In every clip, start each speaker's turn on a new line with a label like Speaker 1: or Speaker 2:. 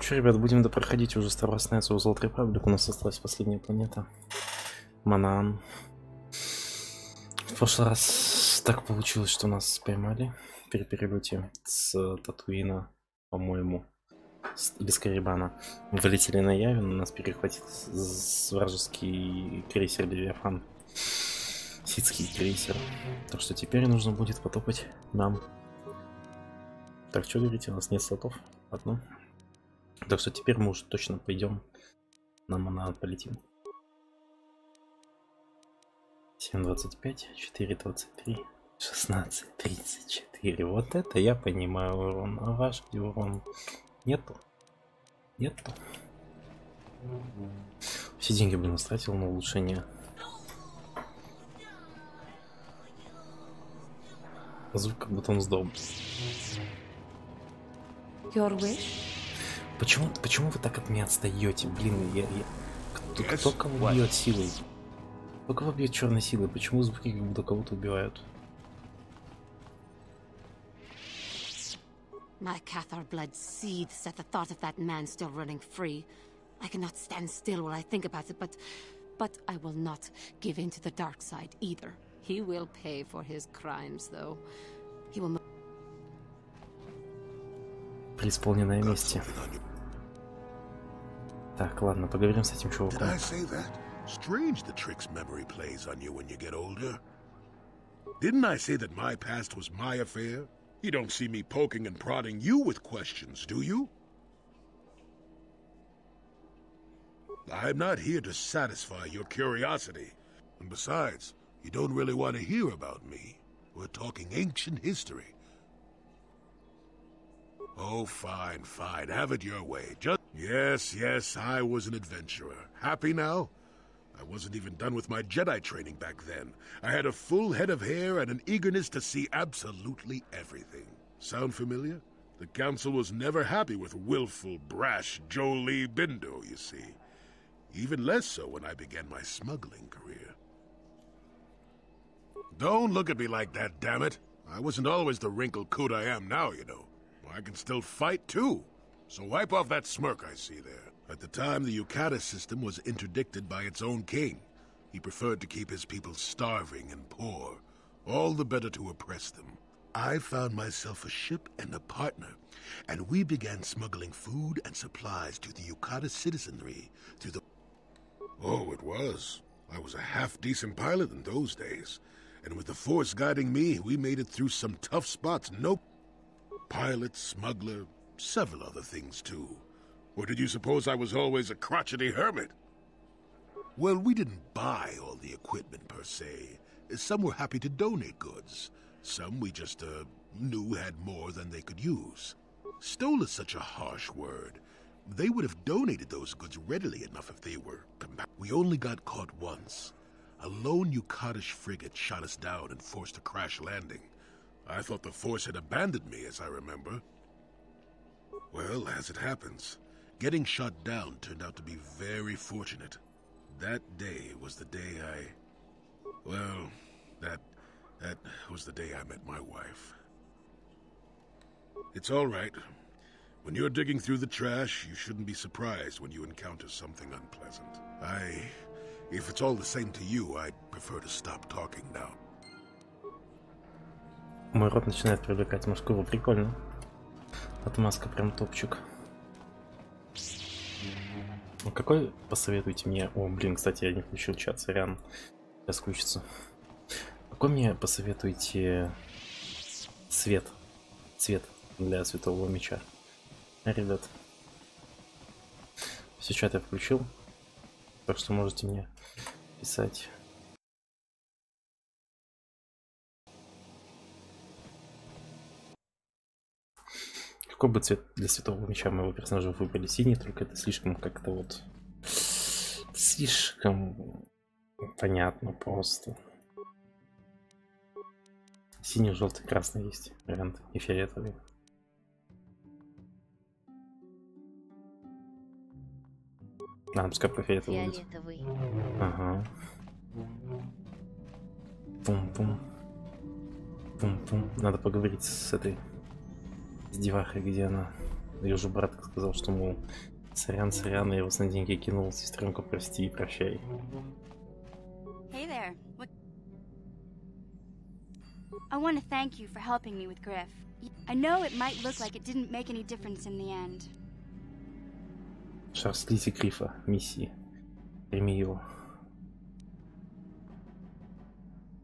Speaker 1: Что, ребят, будем допроходить уже Star Wars Knights of the Old Republic. У нас осталась последняя планета. Манаан. В прошлый раз так получилось, что нас поймали при перелете с Татуина, по-моему, или с Карибана. Мы вылетели на Явин, нас перехватил вражеский крейсер Левиафан. Ситский крейсер. Так что теперь нужно будет потопать нам. Так, что говорите, у нас нет слотов? Одно. Так что теперь мы уже точно пойдем на Манаан, полетим. 7.25, 4.23, 16.34. Вот это я понимаю урон. А ваш где урон? Нету. Нету. Все деньги, блин, истратил на улучшение. Звук, как будто он сдох. Почему вы так от меня отстаете? Блин, кто кого бьет силой? Кто кого бьет черной силой? Почему звуки как будто кого-то убивают?
Speaker 2: My Cathar blood seethes at the thought of that man still running free. I cannot stand still while I think about it, but I will not give in to the dark side either. He will pay for his crimes, though. He will.
Speaker 1: Преисполненное месте. Так, ладно, поговорим с этим чуваком.
Speaker 3: Strange the tricks memory plays on you when you get older. Didn't I say that my past was my affair? You don't see me poking and prodding you with questions, do you? I'm not here to satisfy your curiosity. And besides, you don't really want to hear about me. We're talking ancient history. Oh, fine, fine. Have it your way. Just... Yes, I was an adventurer. Happy now? I wasn't even done with my Jedi training back then. I had a full head of hair and an eagerness to see absolutely everything. Sound familiar? The Council was never happy with willful, brash Jolie Bindo, you see. Even less so when I began my smuggling career. Don't look at me like that, damn it. I wasn't always the wrinkled coot I am now, you know. I can still fight, too. So wipe off that smirk I see there. At the time, the Yukata system was interdicted by its own king. He preferred to keep his people starving and poor, all the better to oppress them. I found myself a ship and a partner, and we began smuggling food and supplies to the Yukata citizenry through the... Oh, it was. I was a half-decent pilot in those days, and with the Force guiding me, we made it through some tough spots. No pilot, smuggler, several other things, too. Or did you suppose I was always a crotchety hermit? Well, we didn't buy all the equipment, per se. Some were happy to donate goods. Some we just, knew had more than they could use. Stole is such a harsh word. They would have donated those goods readily enough if they were... We only got caught once. A lone Yukatish frigate shot us down and forced a crash landing. I thought the Force had abandoned me, as I remember. Well, as it happens, getting shot down turned out to be very fortunate. That day was the day well, that was the day I met my wife. It's all right. When you're digging through the trash, you shouldn't be surprised when you encounter something unpleasant. If it's all the same to you, I'd prefer to stop talking now.
Speaker 1: Мой рот начинает привлекать мужского. Прикольно. Отмазка прям топчик. Ну, какой посоветуете мне? О, блин, кстати, я не включил чат, сорян. Сейчас включится. Какой мне посоветуете цвет для светового меча? Ребят, все, чат я включил, так что можете мне писать. Какой бы цвет для светового меча моего персонажа выбрали? Синий, только это слишком как-то вот... Слишком понятно просто. Синий, желтый, красный есть вариант. И фиолетовый. Пускай по фиолетовый будет. Ага. Пум-пум. Пум-пум. Надо поговорить с этой... С девахой, где она? И уже брат сказал, что, мол, сорян, я вас на деньги кинул, сестренка, прости и прощай.
Speaker 4: Hey there. What? I want to thank you for helping me with Griff. I know it might look like it didn't make any difference in the end.
Speaker 1: Шар слизи Грифа, миссии. Прими его.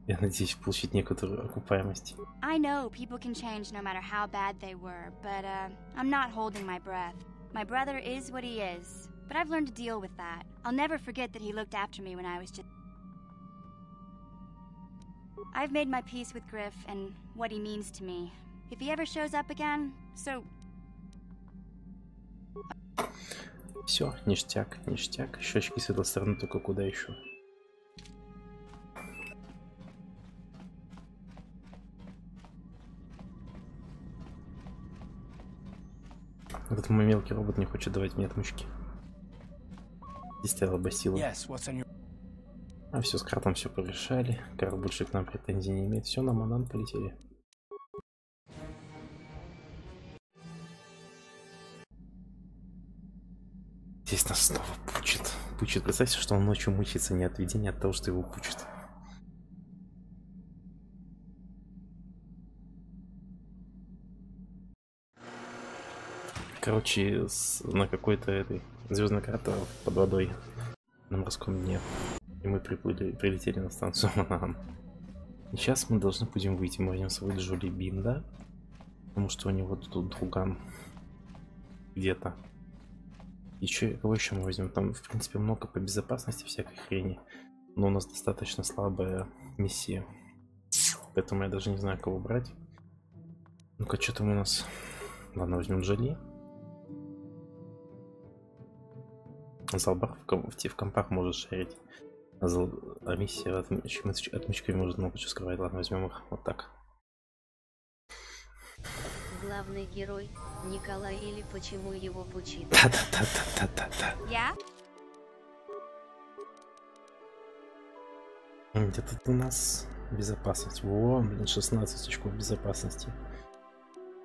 Speaker 1: Я надеюсь получить некоторую окупаемость.
Speaker 4: I know people can change no matter how bad they were, but I'm not holding my breath. My brother is what he is, but I've learned to deal with that. I'll never forget that he looked after me when I was just... I've made my peace with Griff and what he means to me. If he ever shows up again, so...
Speaker 1: Все, ништяк, ништяк. Щечки с этой стороны, только куда еще? Этот мой мелкий робот не хочет давать мне отмычки. Здесь стояла Басила. А все, с Картом все порешали. Карл больше к нам претензий не имеет. Все, на Манаан полетели. Здесь нас снова пучит. Пучит. Представьте, что он ночью мучится не от видения, а от того, что его пучит. Короче, на какой-то этой звездной карте под водой на морском дне. И мы прилетели на станцию Манаан. И сейчас мы должны будем выйти. Мы возьмем свой Джоли Бин, да? Потому что у него тут друган где-то. И кого еще мы возьмем? Там, в принципе, много по безопасности всякой хрени. Но у нас достаточно слабая миссия. Поэтому я даже не знаю, кого брать. Ну-ка, что там у нас? Ладно, возьмем Джоли. Залбар в компах может шарить. А миссия отмычками может много чего скрывать. Ладно, возьмем их вот так.
Speaker 5: Главный герой Николай, или почему его пучит?
Speaker 1: Да.
Speaker 4: Yeah?
Speaker 1: Где тут у нас безопасность? Во, блин, 16 очков безопасности.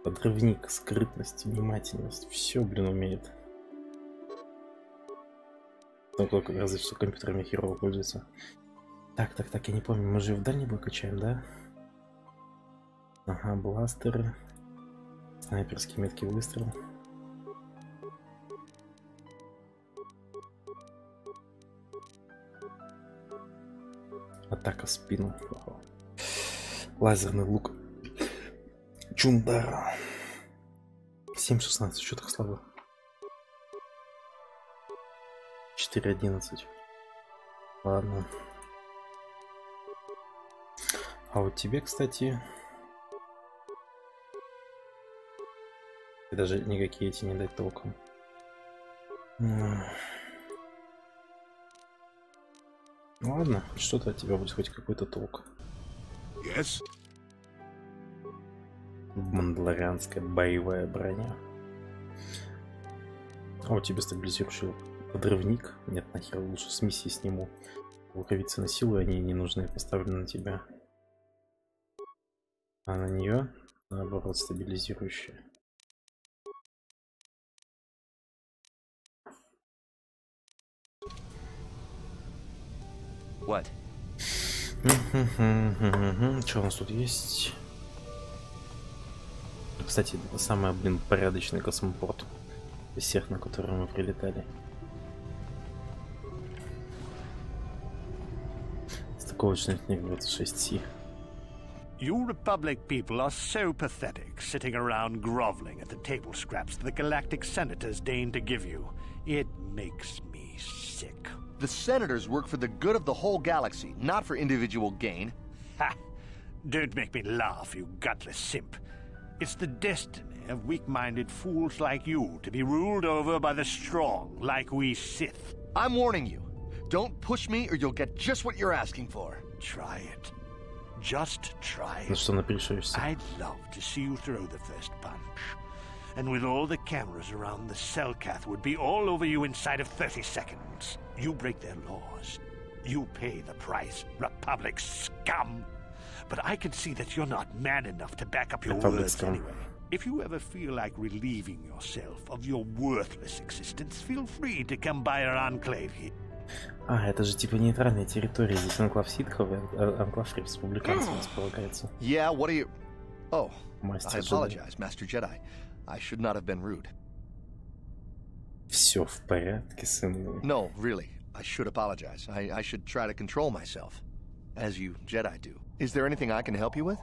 Speaker 1: Подрывник, скрытность, внимательность. Все, блин, умеет. Только разве что компьютерами херово пользуется. Так, я не помню, мы же в дальний бой качаем, да? Ага, бластеры. Снайперский меткий выстрел. Атака в спину. Лазерный лук. Чундара. 7.16, что так слабо? 4.11. Ладно. А вот тебе, кстати... Даже никакие эти не дать толком. Ну ладно, что-то от тебя будет хоть какой-то толк.
Speaker 3: Yes.
Speaker 1: Мандалорианская боевая броня. А у тебя стабилизирующий подрывник? Нет, нахер, лучше с миссии сниму. Луковицы на силу, они не нужны, поставлены на тебя. А на нее, наоборот, стабилизирующая.
Speaker 6: What?
Speaker 1: Что у нас тут есть? Кстати, это самый, блин, порядочный космопорт из всех, на который мы прилетали. Стыковочный книг 26C.
Speaker 7: You Republic people are so pathetic, sitting around groveling at the table scraps the galactic senators deign to give you. It makes me sick.
Speaker 6: The senators work for the good of the whole galaxy, not for individual gain.
Speaker 7: Ha! Don't make me laugh, you gutless simp. It's the destiny of weak-minded fools like you to be ruled over by the strong, like we Sith.
Speaker 6: I'm warning you. Don't push me or you'll get just what you're asking for.
Speaker 7: Try it. Just try
Speaker 1: Ну
Speaker 7: it.
Speaker 1: что, напишешься?
Speaker 7: I'd love to see you throw the first punch. And with all the cameras around, the Cellcath would be all over you inside of 30 seconds. You break their laws. You pay the price, Republic scum. But I can see that you're not man enough to back up your
Speaker 1: Republic
Speaker 7: words
Speaker 1: scum.
Speaker 7: anyway. If you ever feel like relieving yourself of your worthless existence, feel free to come by our enclave here.
Speaker 1: А, это же типа нейтральная территория. Здесь анклав ситхов и анклав республиканцев располагается.
Speaker 6: Yeah, what are you... Oh, I
Speaker 1: Мастер
Speaker 6: apologize, Master Jedi. I should not have been rude.
Speaker 1: Все в порядке, сын мой.
Speaker 6: No, really, I should apologize. I should try to control myself, as you Jedi do. Is there anything I can help you with?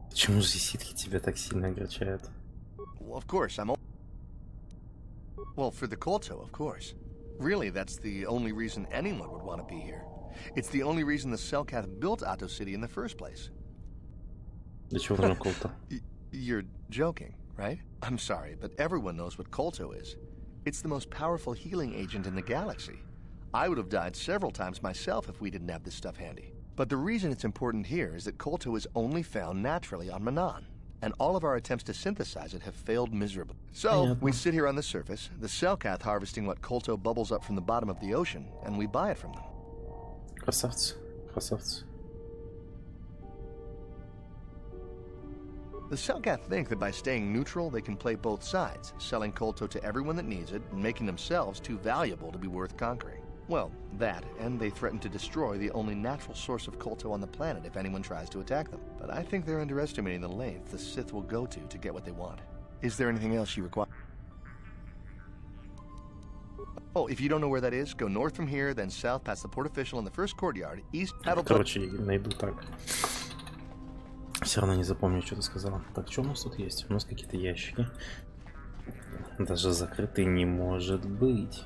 Speaker 1: Почему же ситхи тебя так сильно огорчают?
Speaker 6: Well, of course, Well, for the Kolto, of course. Really, that's the only reason anyone would want to be here. It's the only reason the Selkath built Atto City in the first place.
Speaker 1: Для чего нужно Колто?
Speaker 6: You're joking, right? I'm sorry, but everyone knows what Kolto is. It's the most powerful healing agent in the galaxy. I would have died several times myself if we didn't have this stuff handy. But the reason it's important here is that Kolto is only found naturally on Manan, and all of our attempts to synthesize it have failed miserably. So, we sit here on the surface, the Selkath harvesting what Kolto bubbles up from the bottom of the ocean, and we buy it from them.
Speaker 1: Красавцы, красавцы.
Speaker 6: The Selkath think that by staying neutral, they can play both sides, selling Kolto to everyone that needs it, and making themselves too valuable to be worth conquering. Well, that, and they threaten to destroy the only natural source of Kolto on the planet if anyone tries to attack them. But I think they're underestimating the length the Sith will go to get what they want. Is there anything else you require? Oh, if you don't know where that is, go north from here, then south past the port official in the first courtyard, east...
Speaker 1: Короче, найду так. Все равно не запомню, что ты сказал. Так, что у нас тут есть? У нас какие-то ящики. Даже закрытый не может быть.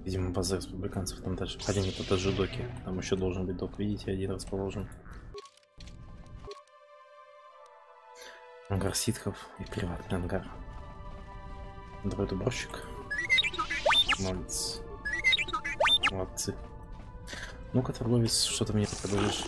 Speaker 1: Видимо, база республиканцев там дальше. Хотя нет, это же доки. Там еще должен быть док. Видите, один расположен. Ангар ситхов и приватный ангар. Давай уборщик. Молодец. Молодцы. Ну-ка, торговец, что ты мне предложишь?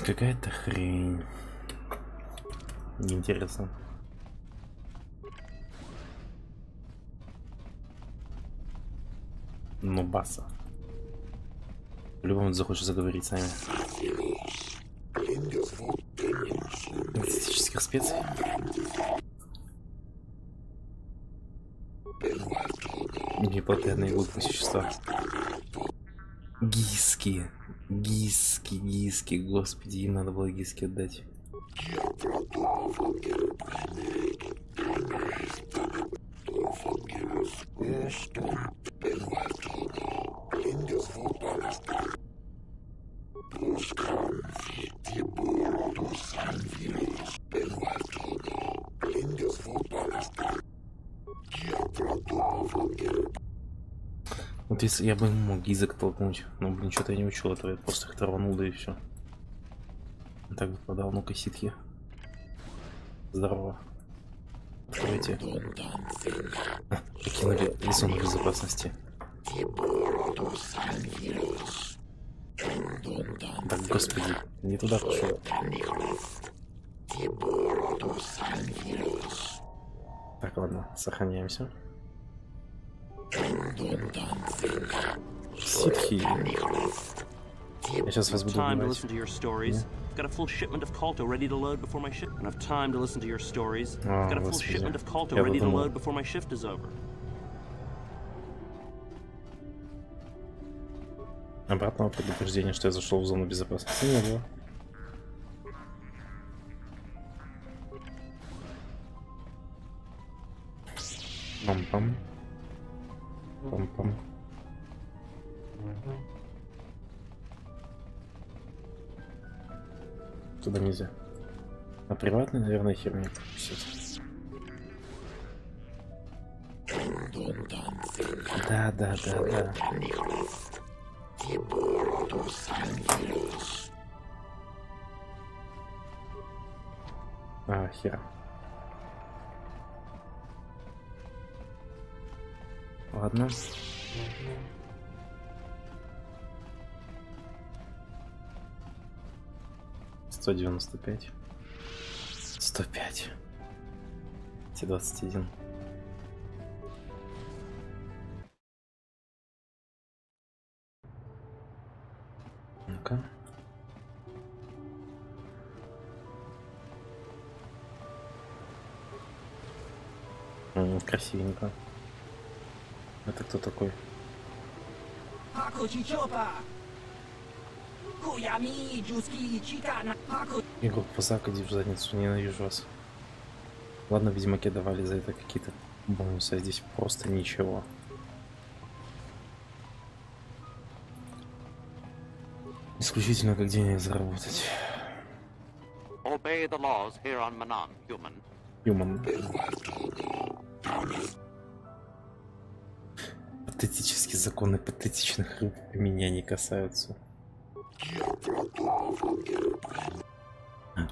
Speaker 1: Какая-то хрень. Неинтересно. Ну, баса. По-любому ты захочешь заговорить с нами. Экзотических специй. Неплотные глупые существа. Гиски. Гиски, господи, им надо было гиски отдать. Вот если я бы мог гизок толкнуть, но, блин, что-то я не учил этого, я просто их траванул, да и все. Так бы подал, ну-ка, ситхи. Здорово. Откройте. Покинули зону безопасности. Так, господи, не туда пошел. Так, ладно, сохраняемся. Ситхи. Я сейчас вас буду убивать.
Speaker 8: Got a full shipment of Kolto ready to load before my shift. I have time to listen to your stories. Got a full shipment of Kolto ready to load before my shift is over.
Speaker 1: Обратного предупреждения, что я зашел в зону безопасности, не было. Пам-пам. Пам-пам. Туда нельзя. А приватный, наверное, херня. Да. А, хера. Ладно. 195. 105. 21. Ну-ка. Красивенько. Это кто такой? Игрок Пазак, иди в задницу, ненавижу вас. Ладно, ведьмаки давали за это какие-то бонусы, а здесь просто ничего. Исключительно как денег заработать.
Speaker 9: Obey the laws here on Manan, human.
Speaker 1: Human. Патетические законы патетичных рыб меня не касаются.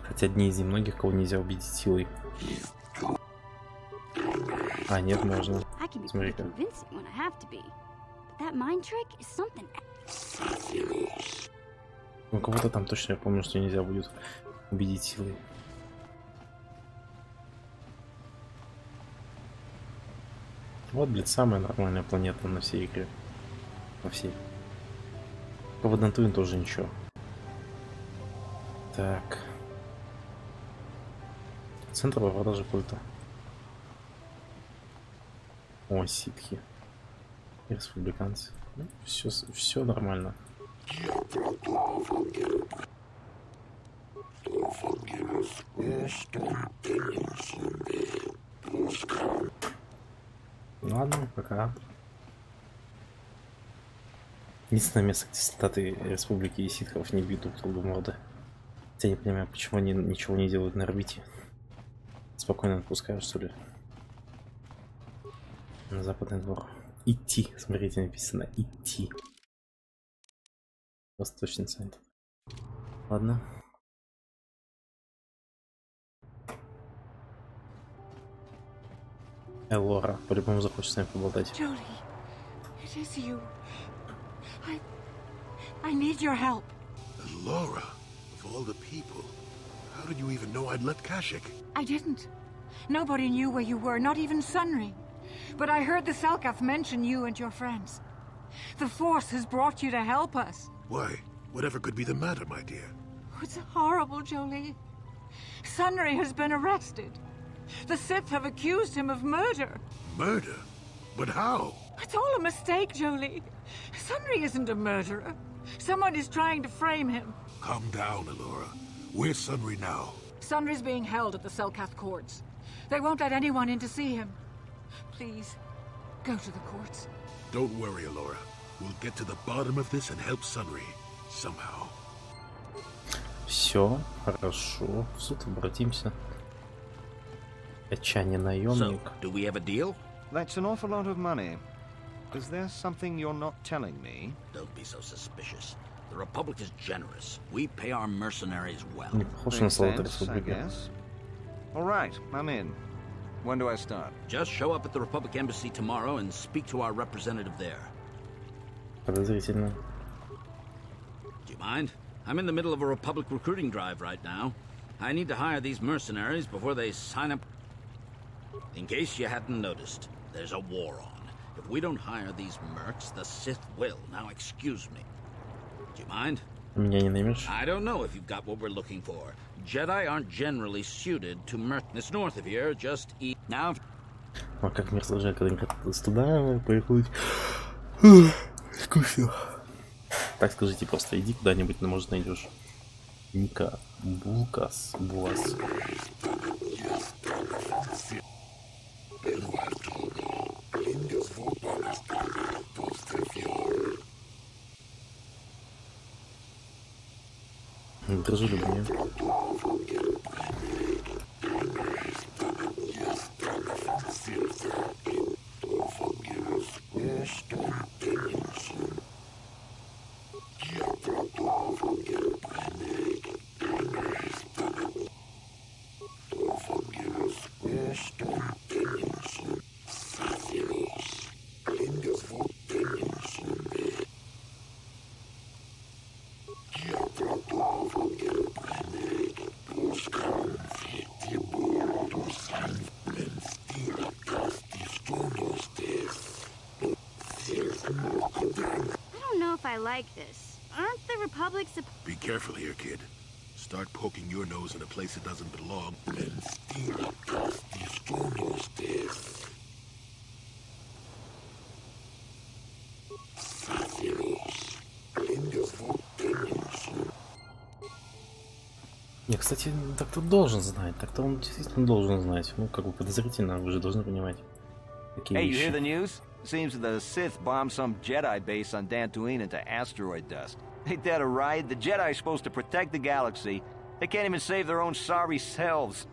Speaker 1: Хотя одни из немногих, кого нельзя убедить силой. А, нет, можно. Смотри-ка. Ну, кого-то там точно я помню, что нельзя будет убедить силой. Вот, блядь, самая нормальная планета на всей игре. На всей. По Воднатуин тоже ничего. Так. Центр по продаже пульта. О, ситхи. Республиканцы. Ну, все нормально. Ладно, пока. Единственное место, где солдаты республики и ситхов не бьют друг друга в морды. Я не понимаю, почему они ничего не делают на орбите. Спокойно отпускаю, что ли. На западный двор. Идти. Смотрите, написано идти. Восточный центр. Ладно. Элора, по-любому захочешь с нами поболтать.
Speaker 10: Jolie, it is you. I need your help.
Speaker 3: Laura, of all the people, how did you even know I'd left Kashyyyk?
Speaker 10: I didn't. Nobody knew where you were, not even Sunry. But I heard the Selkath mention you and your friends. The Force has brought you to help us.
Speaker 3: Why? Whatever could be the matter, my dear?
Speaker 10: It's horrible, Jolie. Sunry has been arrested. The Sith have accused him of murder.
Speaker 3: Murder? But how?
Speaker 10: It's all a mistake, Jolie. Sunry isn't a murderer. Someone is trying to frame him.
Speaker 3: Calm down, Elora. Where's Sunry now?
Speaker 10: Sunry's being held at the Selkath courts. They won't let anyone in to see him. Please, go to the courts.
Speaker 3: Don't worry, Elora. We'll get to the bottom of this and help Sunry. Somehow.
Speaker 1: Все, хорошо. В суд обратимся. Отчаяние наемник.
Speaker 11: So, do we have a deal?
Speaker 6: That's an awful lot of money. Is there something you're not telling me?
Speaker 11: Don't be so suspicious. The Republic is generous. We pay our mercenaries well.
Speaker 1: Не похож на солдата республики.
Speaker 6: All right, I'm in. When do I start?
Speaker 11: Just show up at the Republic Embassy tomorrow and speak to our representative there.
Speaker 1: Подозрительно.
Speaker 11: Do you mind? I'm in the middle of a Republic recruiting drive right now. I need to hire these mercenaries before they sign up. In case you hadn't noticed, there's a war on. If we don't hire these mercs, the Sith will. Now excuse me. Do you mind?
Speaker 1: Меня не наймешь?
Speaker 11: I don't know if you've got what we're looking for. Jedi aren't generally suited to merc. It's north of here, just eat. Now...
Speaker 1: А как мне сложнее, когда туда поехать? Скучно. Так скажите, просто иди куда-нибудь, но может найдешь. Ника, Булкас, Булас. Дружелюбнее.
Speaker 4: don't know if I like this. Aren't the Republic
Speaker 3: Be careful here, kid. Start poking your nose in a place that doesn't belong.
Speaker 1: Не, кстати, так-то должен знать. Так-то он действительно должен знать. Ну, как бы подозрительно, вы же должны понимать. Какие
Speaker 12: Hey, you
Speaker 1: вещи.
Speaker 12: hear the news? Seems the Sith bombed some Jedi base on Dantooine into asteroid dust. Ain't that a ride? The Jedi are supposed to protect the galaxy. They can't even save their own sorry selves.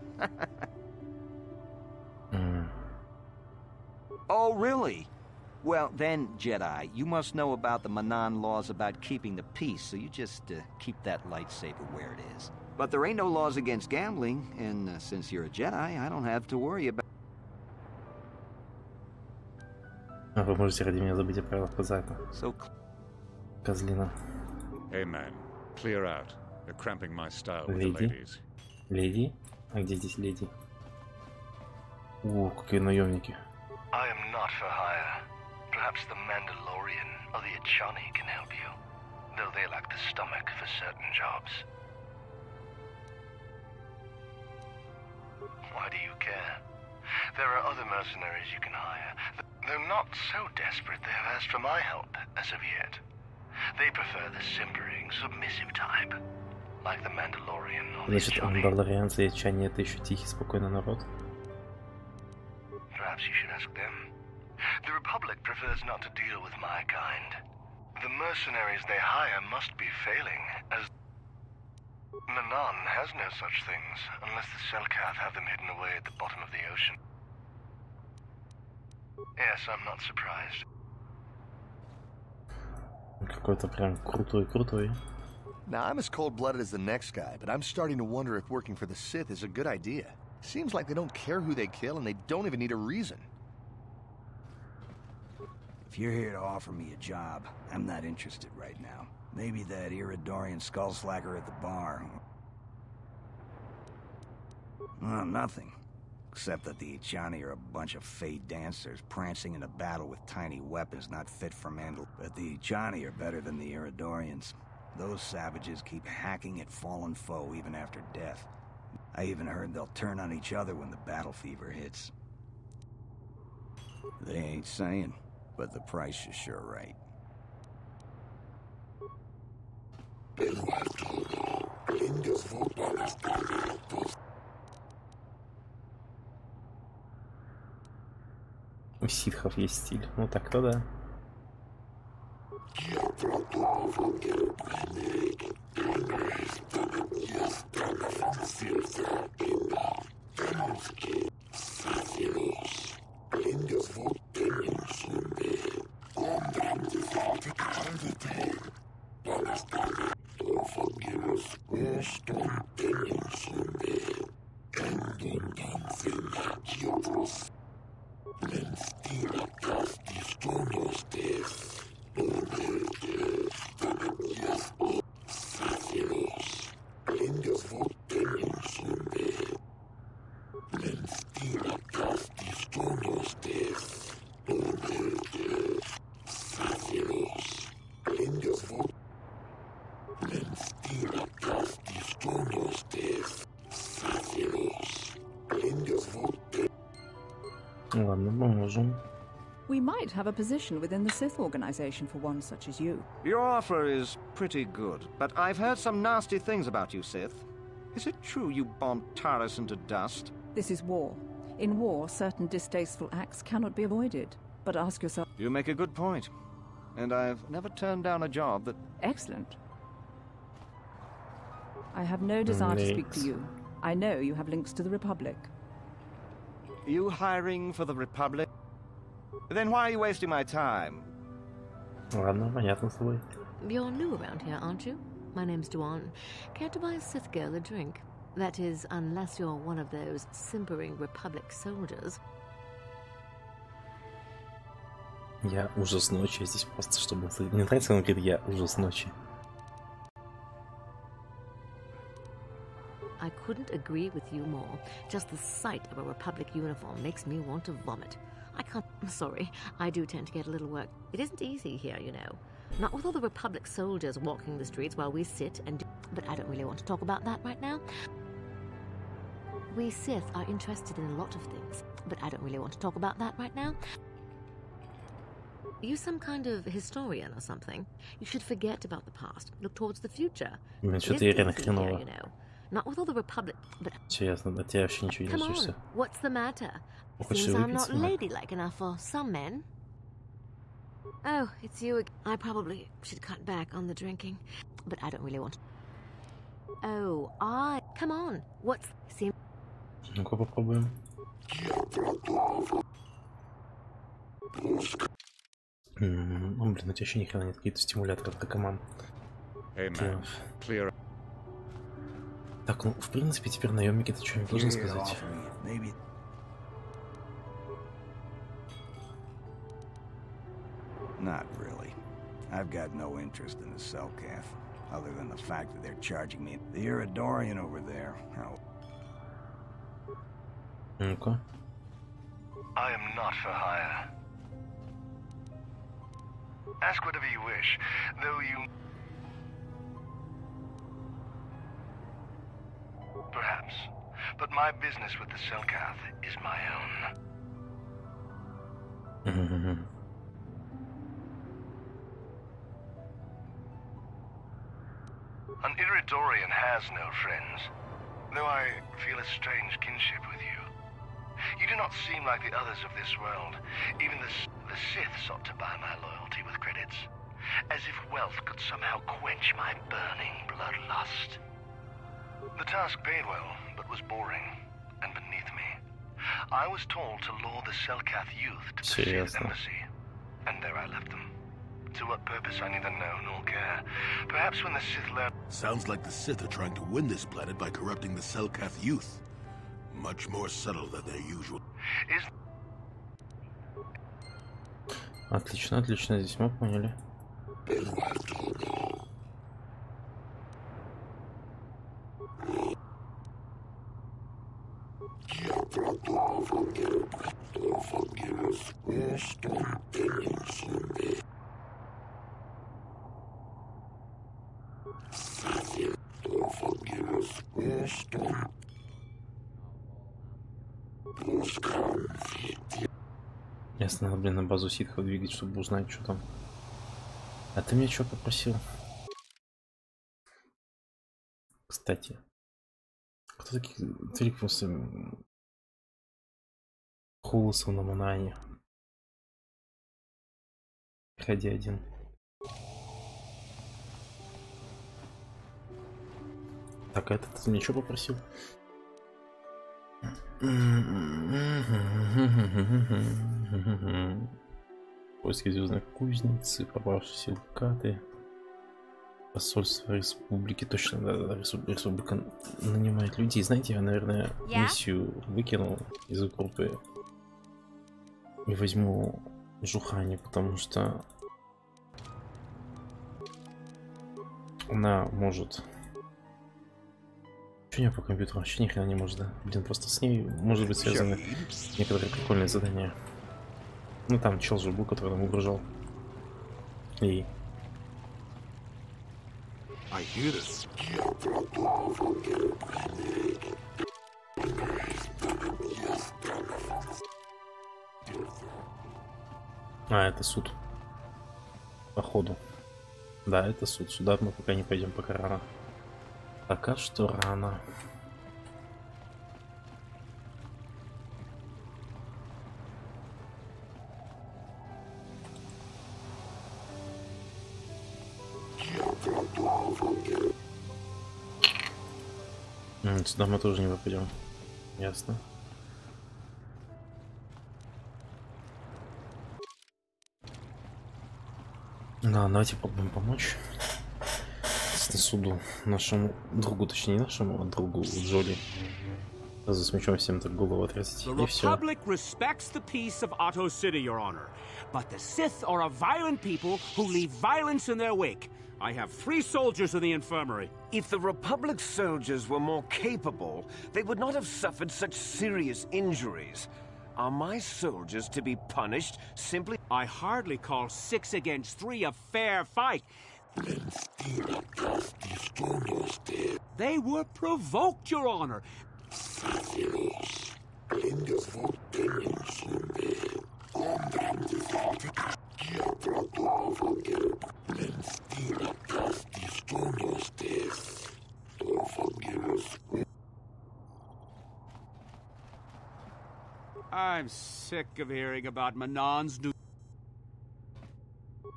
Speaker 12: Oh, really? Well, then, Jedi, you must know about the Manan laws about keeping the peace, so you just keep that lightsaber where it is. But there ain't no laws against gambling, and since you're a Jedi, I don't have to worry about...
Speaker 1: А вы можете ради меня забыть о правилах Казака. Козлина.
Speaker 13: Hey man, clear out. You're cramping my style with the
Speaker 1: Леди.
Speaker 13: ladies.
Speaker 1: Леди? А где здесь леди? О, какие наемники.
Speaker 6: I am not for hire. Perhaps the Mandalorian or the Achani can help you. Though they lack the stomach for certain jobs. Why do you care? There are other mercenaries you can hire. Though not so desperate they have asked for my help as of yet. They prefer the simpering, submissive type. Like the Mandalorian or the
Speaker 1: Значит,
Speaker 6: Achani.
Speaker 1: мандалорианцы и Ачани — это еще тихий, спокойный народ.
Speaker 6: Perhaps you should ask them. The Republic prefers not to deal with my kind. The mercenaries they hire must be failing, as Manan has no such things, unless the Selkath have them hidden away at the bottom of the ocean. Yes, I'm not surprised.
Speaker 1: Какой-то прям крутой.
Speaker 6: Now, I'm as cold-blooded as the next guy, but I'm starting to wonder if working for the Sith is a good idea. Seems like they don't care who they kill, and they don't even need a reason.
Speaker 14: If you're here to offer me a job, I'm not interested right now. Maybe that Iridorian skullslacker at the bar. Well, nothing. Except that the Achani are a bunch of fey dancers prancing in a battle with tiny weapons not fit for Mandal. But the Achani are better than the Iridorians. Those savages keep hacking at fallen foe even after death. I even heard they'll turn on each other when the battle fever hits. They ain't saying, but the price is sure right.
Speaker 1: У ситхов есть стиль. Ну так-то да. Ладно, поможем.
Speaker 15: We might have a position within the Sith organization for one such as you.
Speaker 12: Your offer is pretty good, but I've heard some nasty things about you, Sith. Is it true you bombed Taris into dust?
Speaker 15: This is war. In war, certain distasteful acts cannot be avoided. But ask yourself...
Speaker 12: You make a good point. And I've never turned down a job that...
Speaker 15: Excellent. I have no desire to speak to you. I know you have links to the Republic.
Speaker 12: You hiring for the Republic? Then why are you wasting my time?
Speaker 1: Ладно, понятно с тобой.
Speaker 16: You're new around here, aren't you? My name's Duan. Care to buy a Sith girl a drink? That is, unless you're one of those simpering Republic soldiers.
Speaker 1: Я ужас ночи здесь просто, чтобы... Мне нравится, он говорит, я ужас ночи.
Speaker 16: I couldn't agree with you more. Just the sight of a Republic uniform makes me want to vomit. I can't... I'm sorry, I do tend to get a little worked. It isn't easy here, you know. Not with all the Republic soldiers walking the streets while we sit and do... But I don't really want to talk about that right now. We Sith are interested in a lot of things, but I don't really want to talk about that right now. Are you some kind of historian or something? You should forget about the past. Look towards the future.
Speaker 1: Что-то я реально хреново.
Speaker 16: You know. Not with all the Republic, but...
Speaker 1: Серьезно, от тебя вообще ничего не дождешься.
Speaker 16: What's the matter?
Speaker 1: Хочешь
Speaker 16: Seems I'm
Speaker 1: выпить?
Speaker 16: not ladylike enough for some men. Oh, it's you again. I probably should cut back on the drinking, but I don't really want to. Oh, come on. What's...
Speaker 1: Ну-ка попробуем. Блин, у тебя вообще ни хрена нет, какие-то стимуляторы для команд. Так, ну, в принципе, теперь наемники-то что-нибудь должны сказать.
Speaker 14: Not really. I've got no interest in the Selkath, other than the fact that they're charging me. The Iridorian over there.
Speaker 1: Ну-ка.
Speaker 17: I am not for hire. Ask whatever you wish, though you... Perhaps. But my business with the Selkath is my own. An Iridorian has no friends, though I feel a strange kinship with you. You do not seem like the others of this world. Even the Sith sought to buy my loyalty with credits, as if wealth could somehow quench my burning bloodlust. The task paid well, but was boring and beneath me. I was told to lure the Selkath youth to the Sith embassy, and there I left them. To what purpose I neither know nor care. Perhaps when the Sith learn...
Speaker 3: Sounds like the Sith are trying to win this planet by corrupting the Selkath youth. Much more subtle than their usual.
Speaker 1: Отлично, отлично, здесь мы поняли. Ясно, надо, блин, на базу ситхов двигать, чтобы узнать, что там. А ты мне что попросил? Кстати, кто такие триквусы Хулосов на Манаане? Приходи один. Так, а этот ты мне что попросил? Поиски звездной кузницы, попавшиеся лукаты, посольство республики, точно, да, республика нанимает людей. Знаете, я, наверное, миссию выкинул из группы и возьму Жухани, потому что она может... Что у нее по компьютеру? Вообще ни хрена не может, да? Блин, просто с ней может быть связаны некоторые прикольные задания. Ну там чел же был, который нам угрожал. И... А, это суд. Походу. Да, это суд. Сюда мы пока не пойдем, пока рано. Пока что рано. Сюда мы тоже не попадем. Ясно. Да, давайте попробуем помочь суду нашему другу, точнее не нашему, а другу Джоли. Сразу с мечом всем так голову отрезать.
Speaker 18: The Republic respects the peace of Otto City, Your Honor, but the Sith are a violent people who leave violence in their wake. I have 3 soldiers in the infirmary.
Speaker 19: If the Republic soldiers were more capable, they would not have suffered such serious injuries. Are my soldiers to be punished simply?
Speaker 18: I hardly call 6 against 3 a fair fight. They were provoked, Your Honor. I'm sick of hearing about Manaan's new...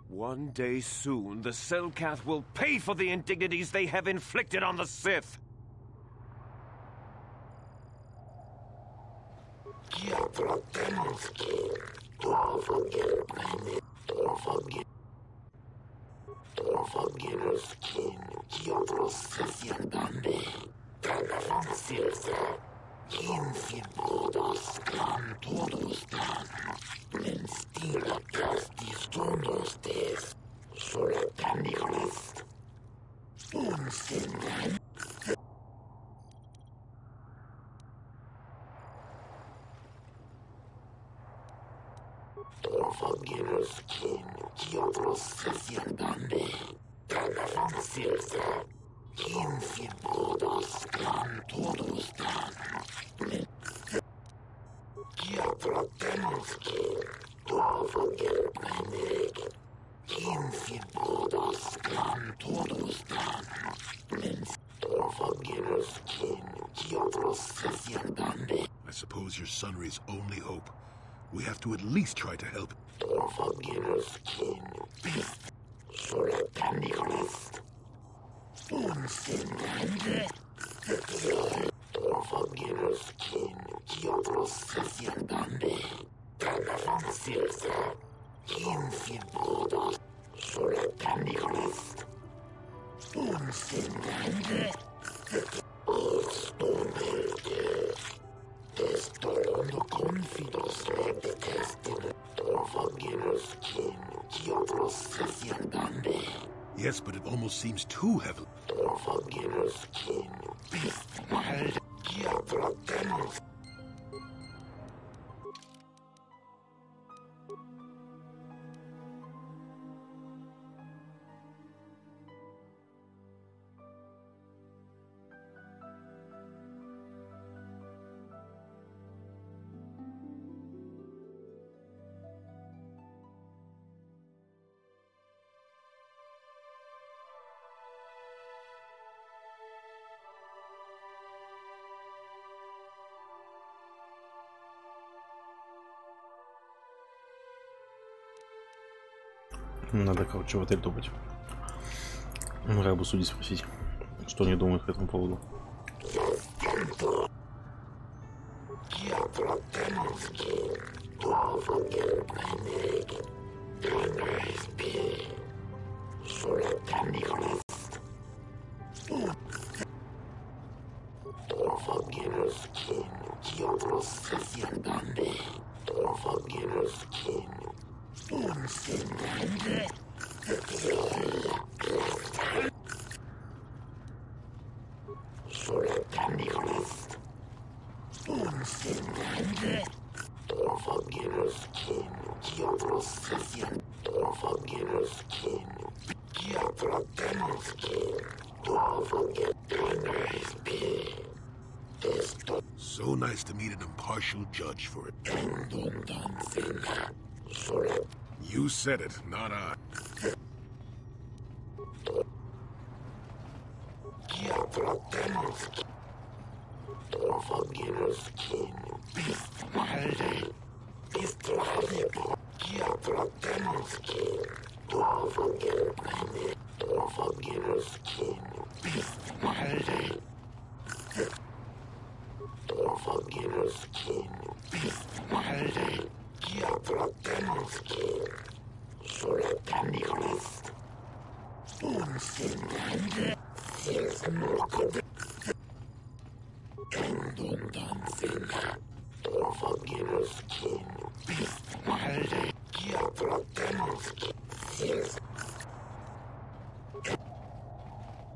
Speaker 19: One day soon, the Selkath will pay for the indignities they have inflicted on the Sith.
Speaker 3: I suppose your Sunry's only hope. We have to at least try to help. Yes, but it almost seems too heavy.
Speaker 1: Надо, короче, в отель думать. Рабу судьи спросить, что они думают по этому поводу. So nice to meet an impartial judge for it. You said it, not I.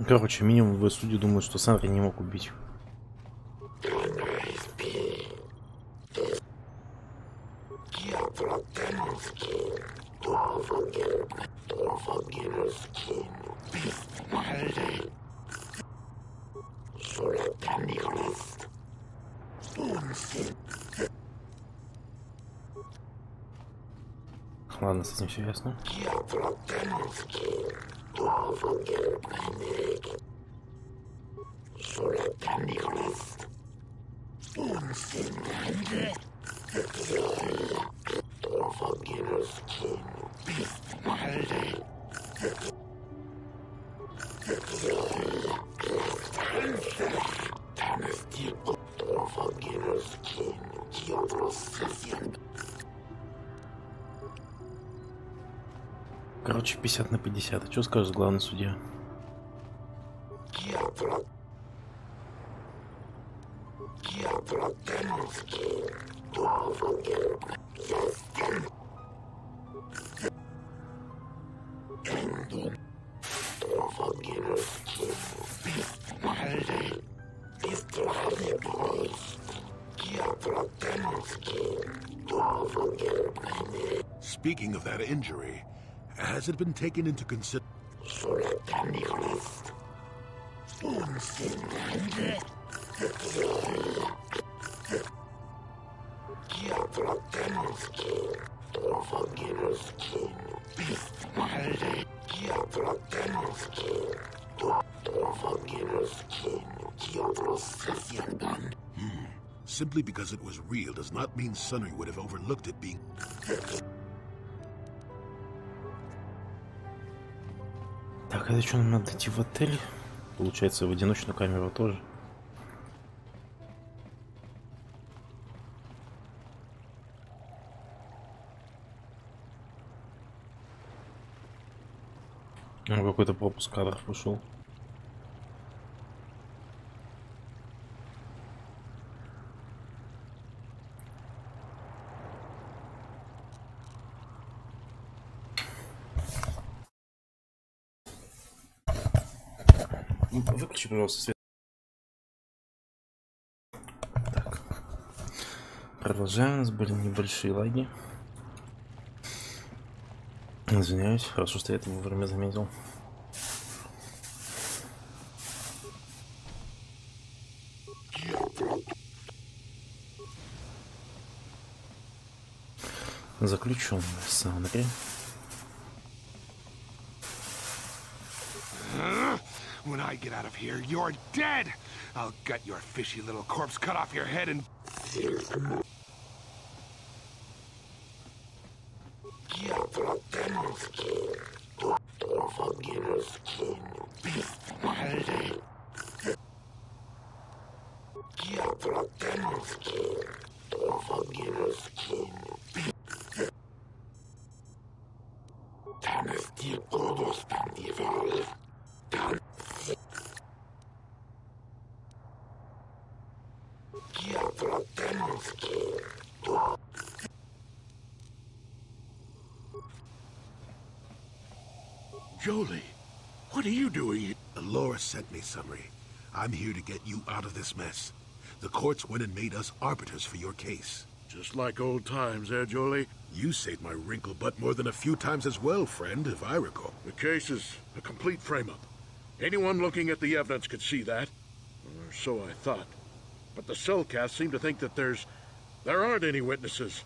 Speaker 1: Короче, минимум двое судьи думают, что Сенри не мог убить. Ладно, с этим все ясно. Короче, 50 на 50. А что скажет главный судья?
Speaker 3: Speaking of that injury, has it been taken into consideration? Simply because it was real does not mean Sunry would have overlooked it being...
Speaker 1: Так, это что, нам надо идти в отель? Получается, в одиночную камеру тоже. Ну, какой-то пропуск кадров ушел. Выключи, пожалуйста, свет. Так. Продолжаем. У нас были небольшие лаги. Извиняюсь, хорошо, что я это вовремя заметил. Заключенный Санри.
Speaker 3: When I get out of here, you're dead! I'll gut your fishy little corpse, cut off your head, and... Jolie, what are you doing here? Laura sent me, Sunry. I'm here to get you out of this mess. The courts went and made us arbiters for your case.
Speaker 20: Just like old times, eh, Jolie?
Speaker 3: You saved my wrinkle butt more than a few times as well, friend, if I recall.
Speaker 20: The case is a complete frame-up. Anyone looking at the evidence could see that. Or so I thought. But the Cellcasts seem to think that there aren't any witnesses.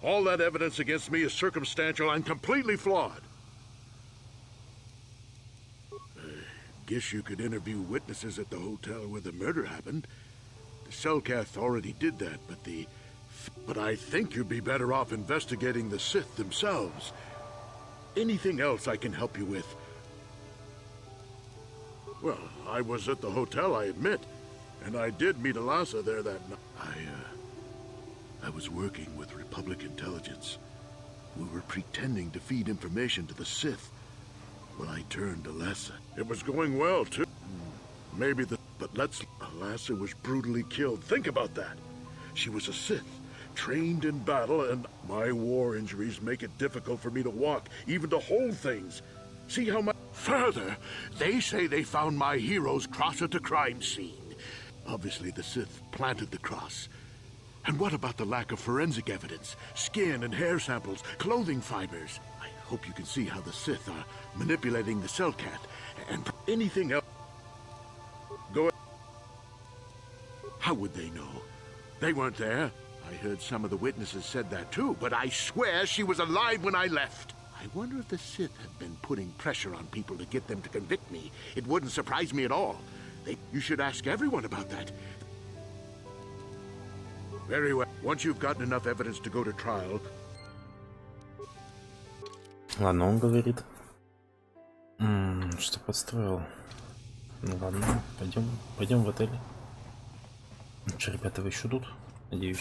Speaker 20: All that evidence against me is circumstantial and completely flawed. Guess you could interview witnesses at the hotel where the murder happened. The Cellcath already did that, but I think you'd be better off investigating the Sith themselves. Anything else I can help you with? Well, I was at the hotel, I admit, and I did meet Alasa there that night. I was working with Republic intelligence. We were pretending to feed information to the Sith. When I turned Alasa, it was going well, too. But Alasa was brutally killed. Think about that. She was a Sith, trained in battle, and my war injuries make it difficult for me to walk, even to hold things. See how much... Further, they say they found my hero's cross at the crime scene. Obviously, the Sith planted the cross. And what about the lack of forensic evidence? Skin and hair samples, clothing fibers. I hope you can see how the Sith are manipulating the Cellcat and anything else. Go ahead. How would they know? They weren't there. I heard some of the witnesses said that too, but I swear she was alive when I left. I wonder if the Sith have been putting pressure on people to get them to convict me. It wouldn't surprise me at all. You should ask everyone about that. Very well. Once you've gotten enough evidence to go to trial.
Speaker 1: Ладно, он говорит, что подстроил. Ну ладно, пойдем в отель. Ну что, ребята, вы еще тут? Надеюсь.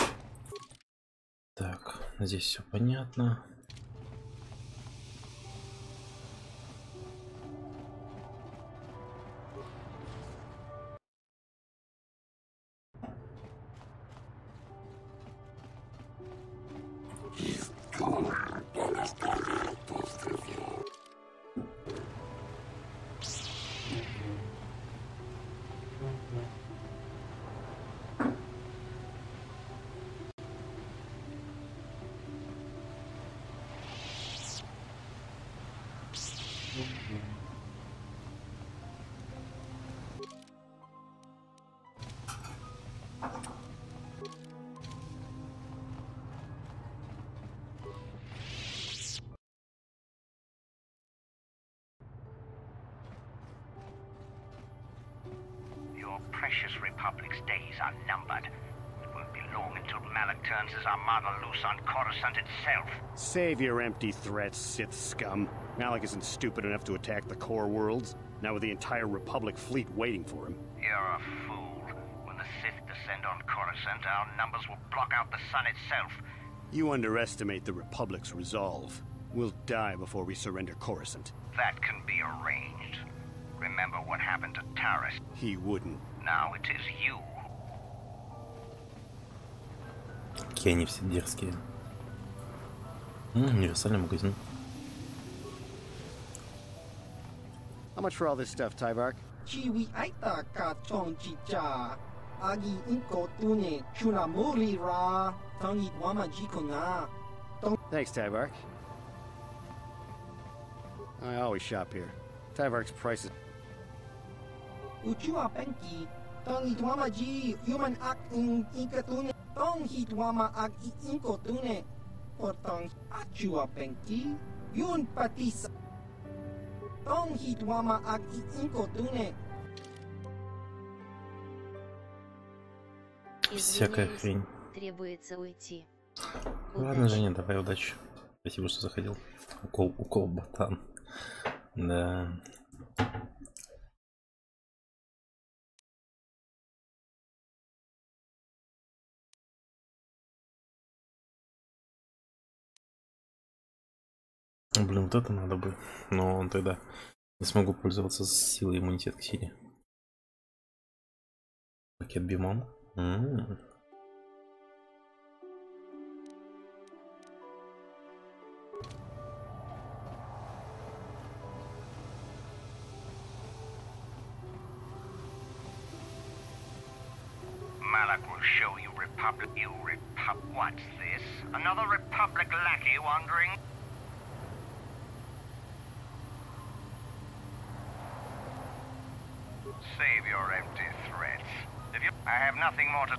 Speaker 1: Так, здесь все понятно.
Speaker 21: Your precious Republic's days are numbered. It won't be long until Malak turns his armada loose on Coruscant itself.
Speaker 22: Save your empty threats, Sith scum. Malak isn't stupid enough to attack the core worlds, now with the entire Republic fleet waiting for him.
Speaker 21: You're a fool. When the Sith descend on Coruscant, our numbers will block out the sun itself.
Speaker 22: You underestimate the Republic's resolve. We'll die before we surrender Coruscant.
Speaker 21: That can be arranged. Remember what happened to Taris.
Speaker 22: He wouldn't.
Speaker 21: Now it is you.
Speaker 1: Какие они все дерзкие. Универсальный магазин.
Speaker 22: How much for all this stuff, Tyvark?
Speaker 23: Chiwi aita ka chong chicha. Agi inko tune chunamuri ra. Tangi wama jikona.
Speaker 22: Thanks, Tyvark. I always shop here. Tyvark's prices.
Speaker 23: Uchua penki. Tangi wama ji human ak in inkatune. Tong hitwama ak inko tune. Or tong achua penki. Yun patisa. Tong hitwama ak inko tune.
Speaker 1: Всякая хрень.
Speaker 5: Требуется уйти.
Speaker 1: Ладно, Женя, давай, удачи. Спасибо, что заходил. Укол, ботан. Да. Блин, вот это надо бы. Но он тогда не смогу пользоваться силой иммунитета к силе. Пакет Бимон.
Speaker 21: Malak will show you Republic. What's this? Another Republic lackey wandering? Save your empty threats. I have nothing more to...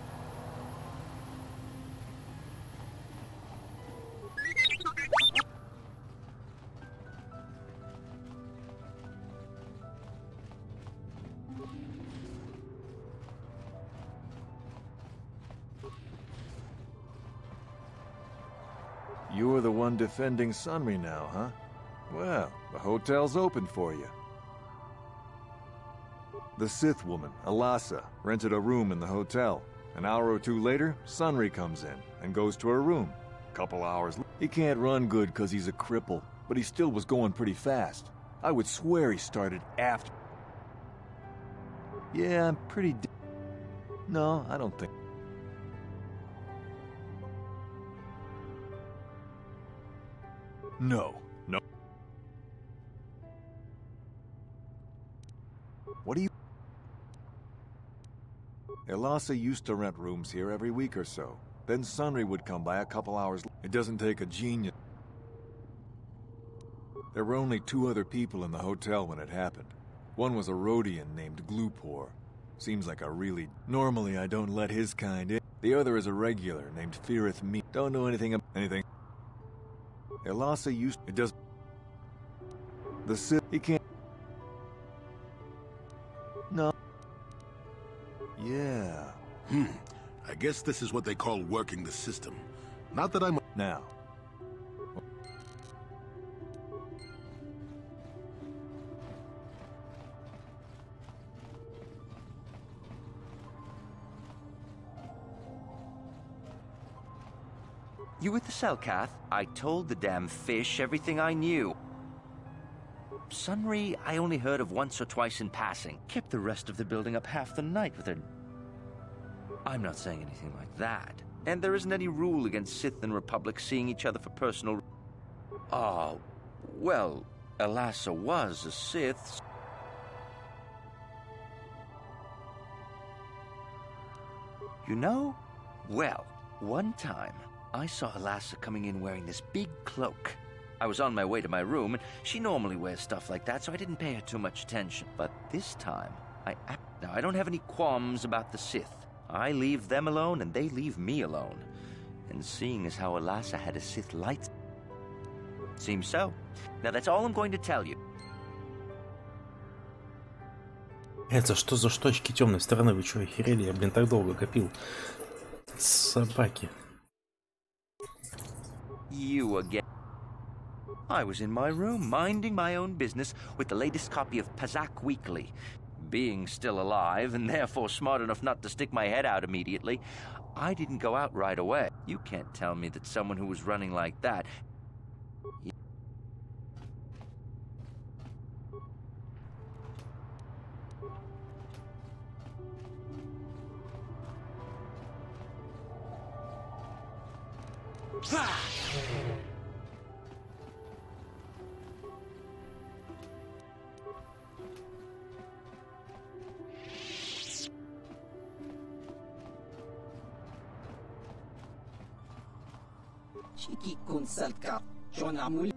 Speaker 24: You're the one defending Sunry now, huh? Well, the hotel's open for you. The Sith woman, Alasa, rented a room in the hotel. An hour or two later, Sunry comes in and goes to her room. Couple hours later, he can't run good because he's a cripple, but he still was going pretty fast. I would swear he started after. Yeah, I'm pretty... No, I don't think... No. Elasa used to rent rooms here every week or so. Then Sunry would come by a couple hours. It doesn't take a genius. There were only 2 other people in the hotel when it happened. One was a Rhodian named Glupor. Seems like a really... Normally I don't let his kind in. The other is a regular named Feareth Me. Don't know anything about anything. Elasa used... It does... The Sith... He can't... No. Yeah.
Speaker 3: I guess this is what they call working the system. Not that I'm...
Speaker 24: Now.
Speaker 12: You with the Selkath? I told the damn fish everything I knew. Sunry, I only heard of once or twice in passing. Kept the rest of the building up half the night with her... I'm not saying anything like that. And there isn't any rule against Sith and Republic seeing each other for personal... Oh, well, Elasa was a Sith. You know? Well, one time, I saw Elasa coming in wearing this big cloak. I was on my way to my room, and she normally wears stuff like that, so I didn't pay her too much attention. But this time, Now, I don't have any qualms about the Sith. I leave them alone, and they leave me alone. And seeing as how Elasa had a Sith light... Seems so. Now, that's all I'm going to tell you.
Speaker 1: Это что за штучки темной стороны? Вы что, охерели? Я, блин, так долго копил. Собаки.
Speaker 12: You again. I was in my room, minding my own business with the latest copy of Pazak Weekly. Being still alive, and therefore smart enough not to stick my head out immediately, I didn't go out right away. You can't tell me that someone who was running like that...
Speaker 23: Chiki kun Selkath, Jonamul.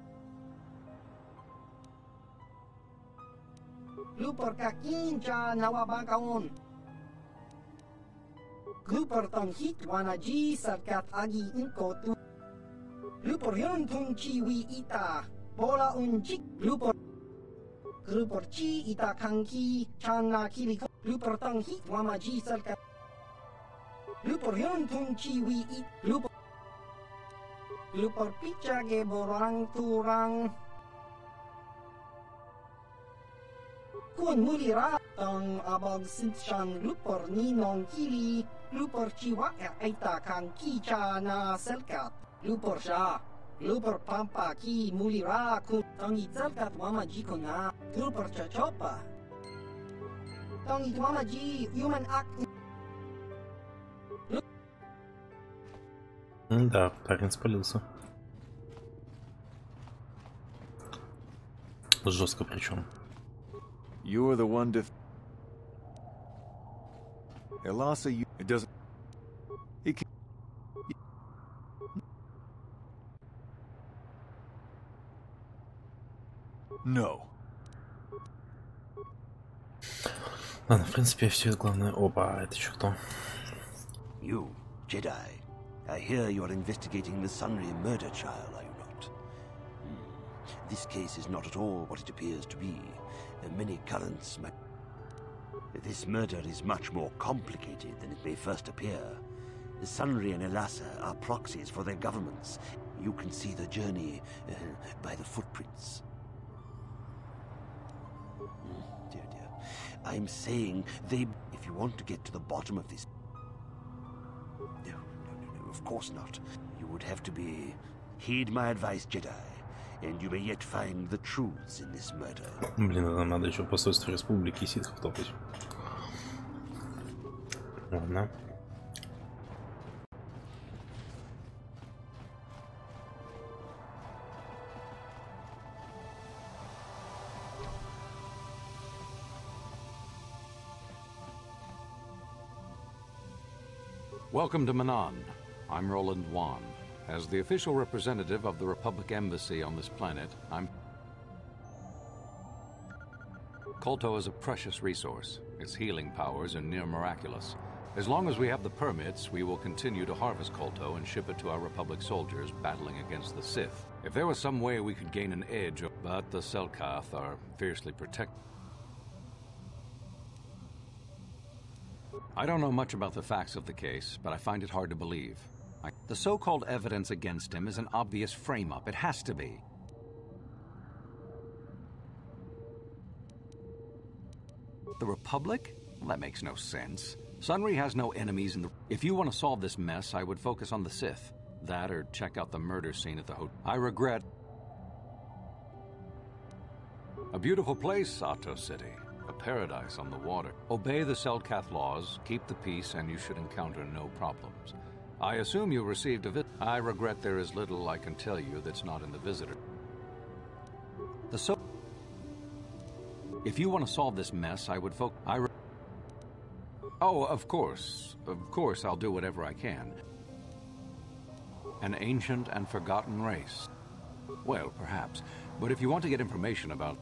Speaker 23: Lupor kakin cha nawabakaon. Lupor tong hit wanaji Selkath agi inko tu. Lupor yun tung chiwi ita, bola unchik lupor. Lupor chi ita kanki chana kiliko. Lupor tong hit wamaji Selkath. Lupor yun tung chiwi it lupor. Lupor picha ge borang turang. Kun mulira tong abog sinshan lupor ninong kili. Lupor chiwa aita kang kicha na Selkath. Lupor sha. Lupor pampa ki mulira kun tong Selkath wamaji ko na. Lupor chachopa. Tong wamaji human act.
Speaker 1: Да, парень спалился. Жестко причем.
Speaker 24: You're the one to... Elasa, you... It doesn't... He can... No.
Speaker 1: Ладно, в принципе, все это главное. Опа, это еще кто?
Speaker 2: You, Jedi. I hear you're investigating the Sunry murder trial, are you not? This case is not at all what it appears to be. Many currents might... This murder is much more complicated than it may first appear. Sunry and Elasa are proxies for their governments. You can see the journey by the footprints. Dear, dear. I'm saying they... If you want to get to the bottom of this... Of course not. You would have to be... Heed my advice, Jedi, and you may yet find the truths in this murder.
Speaker 1: Блин, нам надо еще посольство Республики Ситхов топать. Ладно.
Speaker 7: Welcome to Manan. I'm Roland Wan. As the official representative of the Republic Embassy on this planet, Kolto is a precious resource. Its healing powers are near miraculous. As long as we have the permits, we will continue to harvest Kolto and ship it to our Republic soldiers battling against the Sith. If there was some way we could gain an edge, but the Selkath are fiercely protected. I don't know much about the facts of the case, but I find it hard to believe. The so-called evidence against him is an obvious frame-up. It has to be. The Republic? Well, that makes no sense. Sunry has no enemies in the... If you want to solve this mess, I would focus on the Sith. That or check out the murder scene at the hotel. I regret... A beautiful place, Otto City. A paradise on the water. Obey the Selkath laws, keep the peace, and you should encounter no problems. I assume you received a visit. I regret there is little I can tell you that's not in the visitor. If you want to solve this mess, I would focus... Oh, of course. Of course, I'll do whatever I can. An ancient and forgotten race. Well, perhaps. But if you want to get information about...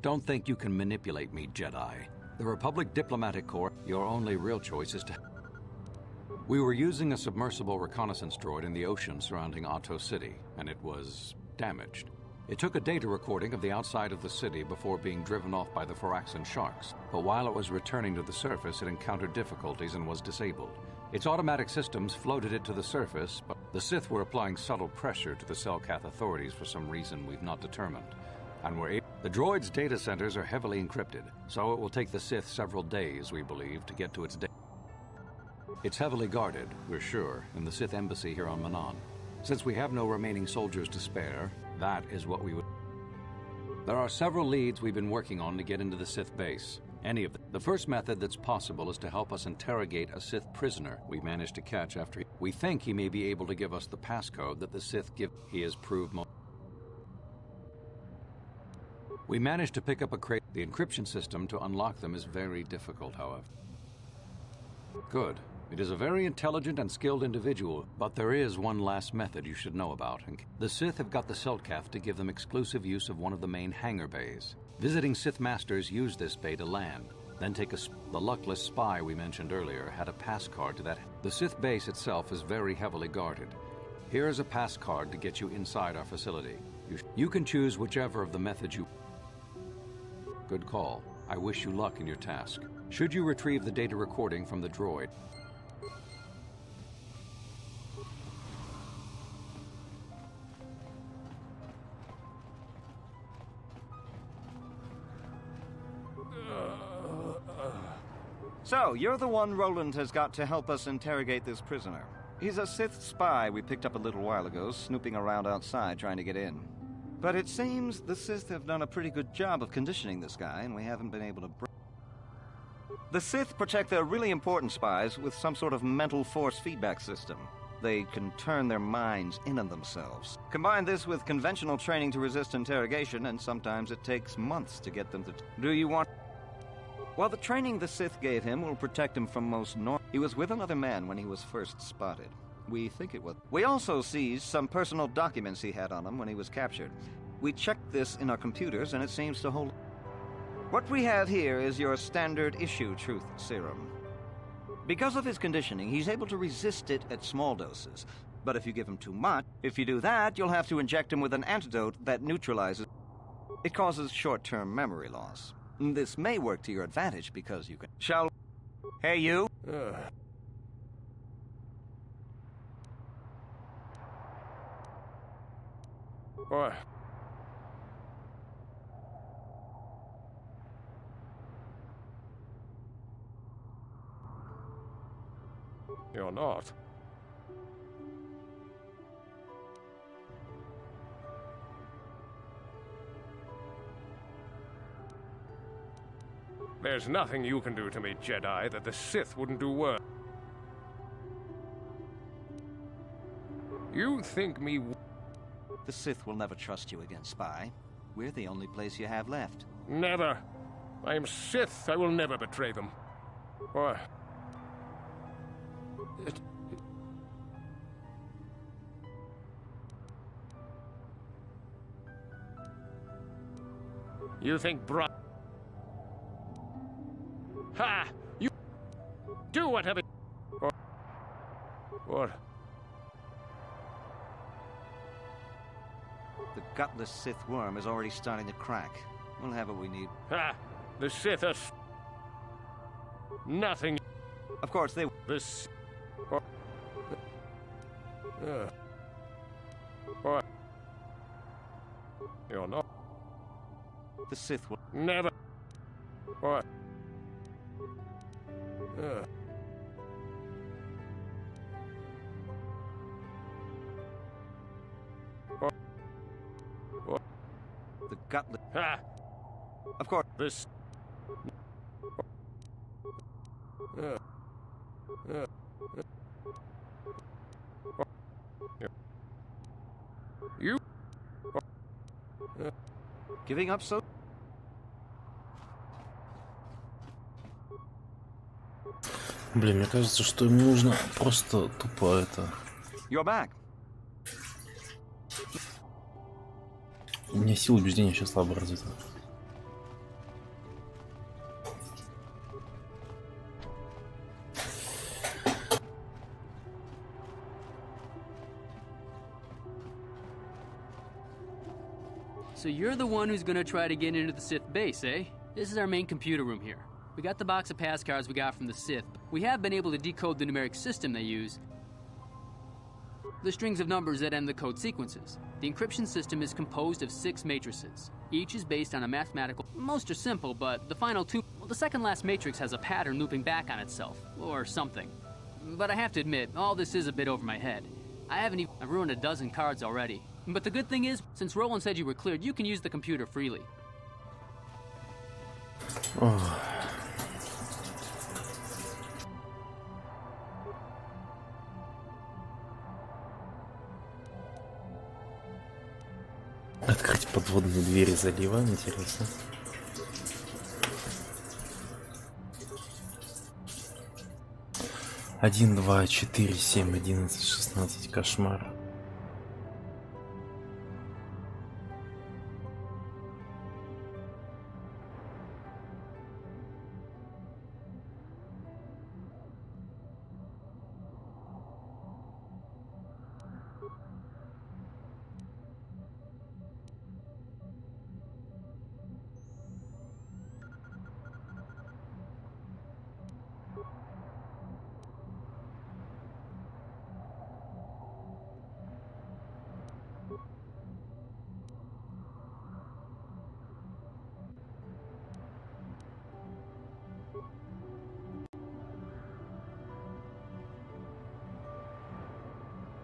Speaker 7: Don't think you can manipulate me, Jedi. The Republic Diplomatic Corps, your only real choice is to... We were using a submersible reconnaissance droid in the ocean surrounding Otto City, and it was damaged. It took a data recording of the outside of the city before being driven off by the Phyraxan sharks, but while it was returning to the surface, it encountered difficulties and was disabled. Its automatic systems floated it to the surface, but the Sith were applying subtle pressure to the Selkath authorities for some reason we've not determined. And the droid's data centers are heavily encrypted, so it will take the Sith several days, we believe, to get to its data. It's heavily guarded, we're sure, in the Sith embassy here on Manan. Since we have no remaining soldiers to spare, that is what we would... There are several leads we've been working on to get into the Sith base. Any of them. The first method that's possible is to help us interrogate a Sith prisoner we managed to catch after we think he may be able to give us the passcode that the Sith give. He has proved We managed to pick up a crate. The encryption system to unlock them is very difficult, however. Good. It is a very intelligent and skilled individual, but there is one last method you should know about. The Sith have got the Selkath to give them exclusive use of one of the main hangar bays. Visiting Sith Masters use this bay to land, then take the luckless spy we mentioned earlier had a pass card to that. The Sith base itself is very heavily guarded. Here is a pass card to get you inside our facility. You can choose whichever of the methods you... Good call. I wish you luck in your task. Should you retrieve the data recording from the droid,
Speaker 12: So, you're the one Roland has got to help us interrogate this prisoner. He's a Sith spy we picked up a little while ago, snooping around outside trying to get in. But it seems the Sith have done a pretty good job of conditioning this guy, and we haven't been able to break... The Sith protect their really important spies with some sort of mental force feedback system. They can turn their minds in on themselves. Combine this with conventional training to resist interrogation, and sometimes it takes months to get them to... Do you want... Well, the training the Sith gave him will protect him from most He was with another man when he was first spotted. We think it was... We also seized some personal documents he had on him when he was captured. We checked this in our computers, and it seems to hold... What we have here is your standard issue truth serum. Because of his conditioning, he's able to resist it at small doses. But if you give him too much, if you do that, you'll have to inject him with an antidote that neutralizes... It causes short-term memory loss. This may work to your advantage because you can... Hey, you!
Speaker 8: What? You're not. There's nothing you can do to me, Jedi, that the Sith wouldn't do worse. You think me...
Speaker 12: The Sith will never trust you again, Spy. We're the only place you have left.
Speaker 8: Never. I am Sith. I will never betray them. Or You think Ha! You do whatever. Or
Speaker 12: The gutless Sith worm is already starting to crack. We'll have what we need.
Speaker 8: Ha! The Sith are nothing.
Speaker 12: Of course they.
Speaker 8: This. You're not.
Speaker 12: The Sith will
Speaker 8: never. What?
Speaker 12: The gutless.
Speaker 8: Ha!
Speaker 12: Of course.
Speaker 8: This. You.
Speaker 12: Giving up so.
Speaker 1: Блин, мне кажется, что им нужно просто тупо это.
Speaker 12: You're back.
Speaker 1: У меня сила убеждения сейчас слабо развита.
Speaker 4: So you're the one who's gonna try to get into the Sith base, eh? This is our main computer room here. We got the box of pass cards we got from the Sith. We have been able to decode the numeric system they use. The strings of numbers that end the code sequences. The encryption system is composed of 6 matrices. Each is based on a mathematical... Most are simple, but the final 2... Well, the second last matrix has a pattern looping back on itself. Or something. But I have to admit, all this is a bit over my head. I've ruined a dozen cards already. But the good thing is, since Roland said you were cleared, you can use the computer freely.
Speaker 1: Oh. Открыть подводные двери залива, интересно. Один, два, 4, 7, 11, 16, кошмар.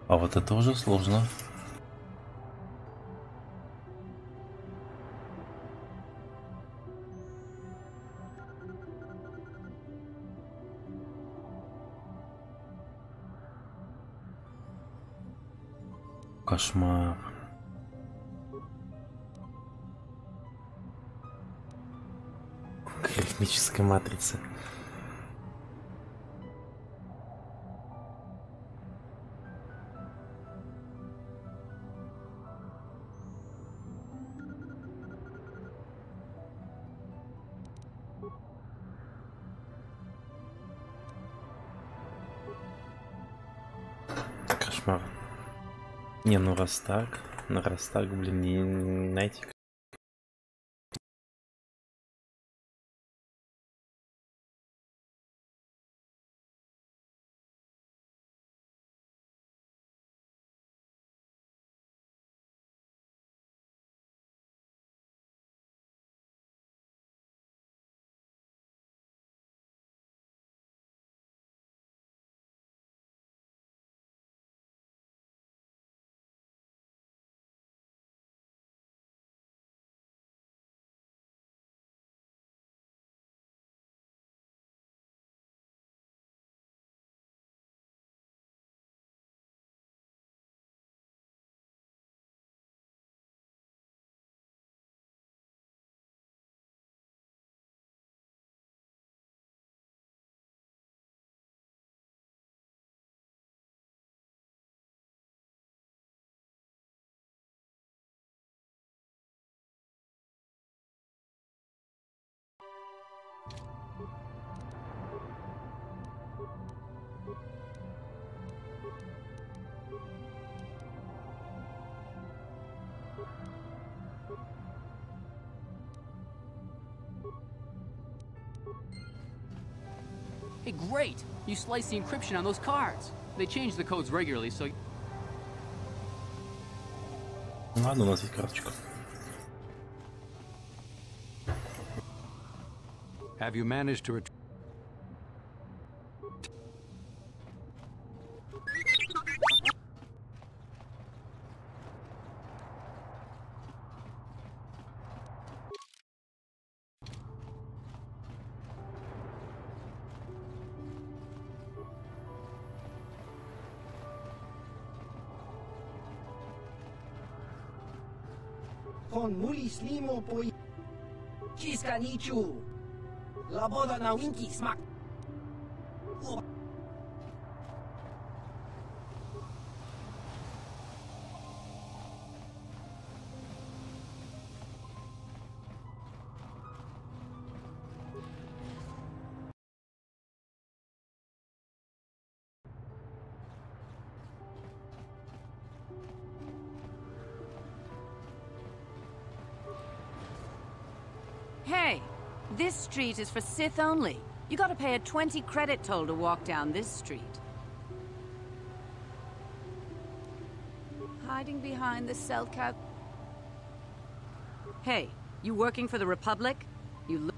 Speaker 1: А вот это уже сложно. Кошмар. Космическая матрица. Кошмар. Не, ну раз так, блин, не знаете,
Speaker 4: Hey, great! You sliced the encryption on those cards. They change the codes regularly, so...
Speaker 1: Ладно, у нас есть карточка.
Speaker 7: Have you managed to retrieve?
Speaker 23: Kon mulis limo po Chiska Nichu. La boda na Winky Smack.
Speaker 9: Hey, this street is for Sith only. You gotta pay a 20 credit toll to walk down this street. Hiding behind the cell cat. Hey, you working for the Republic? You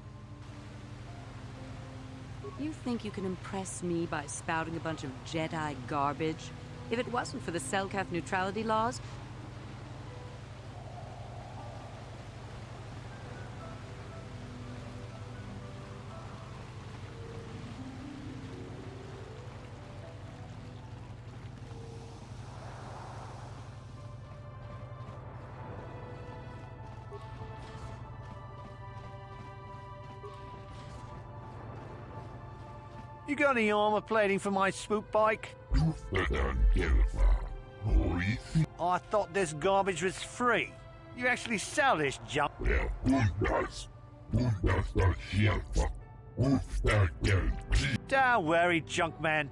Speaker 9: think you can impress me by spouting a bunch of Jedi garbage? If it wasn't for the Selkath neutrality laws,
Speaker 10: You got any armor plating for my spook bike? I thought this garbage was free. You actually sell this junk? Don't worry, junk man.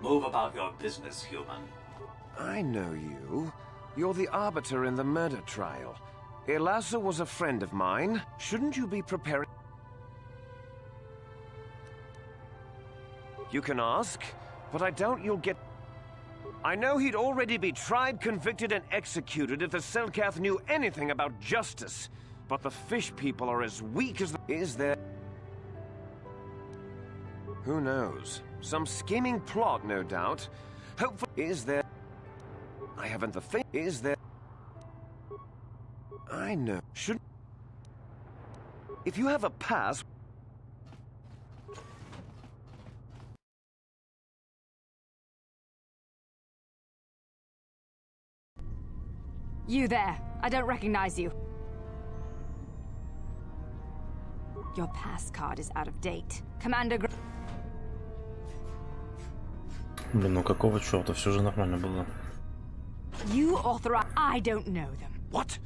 Speaker 11: Move about your business, human.
Speaker 19: I know you. You're the arbiter in the murder trial. Elasa was a friend of mine. Shouldn't you be preparing? You can ask, but I doubt you'll get... I know he'd already be tried, convicted, and executed if the Selkath knew anything about justice. But the fish people are as weak as... Is there... Who knows? Some scheming plot, no doubt. Hopefully... Is there... I haven't the thing... Is there... I know. Should... If you have a pass...
Speaker 13: You there. I don't recognize you. Your pass card is out of date. Commander...
Speaker 1: Блин, ну какого черта? Все же нормально было.
Speaker 13: You authorize... I don't know them.
Speaker 19: What?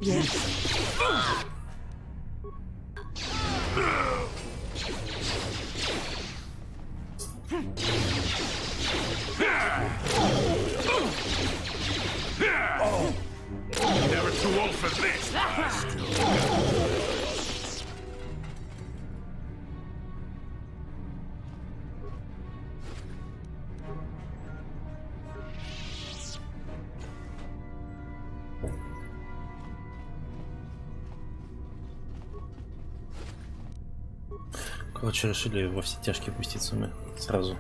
Speaker 3: Never too old for this.
Speaker 1: Короче, решили во все тяжкие пуститься мы сразу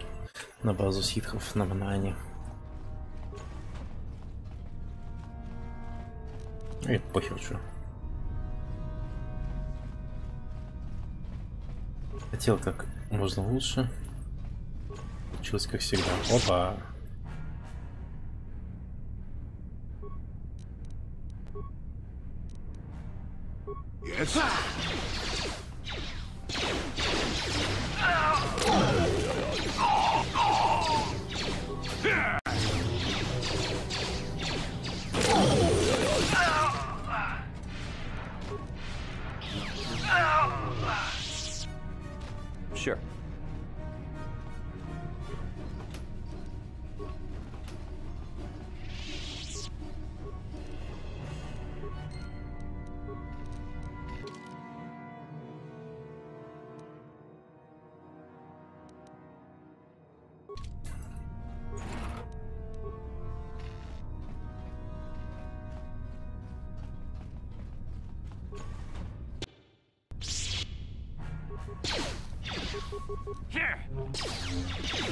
Speaker 1: на базу ситхов на Манаане. И похер, что. Хотел как можно лучше. Получилось как всегда. Опа!
Speaker 3: Yes.
Speaker 19: Sure.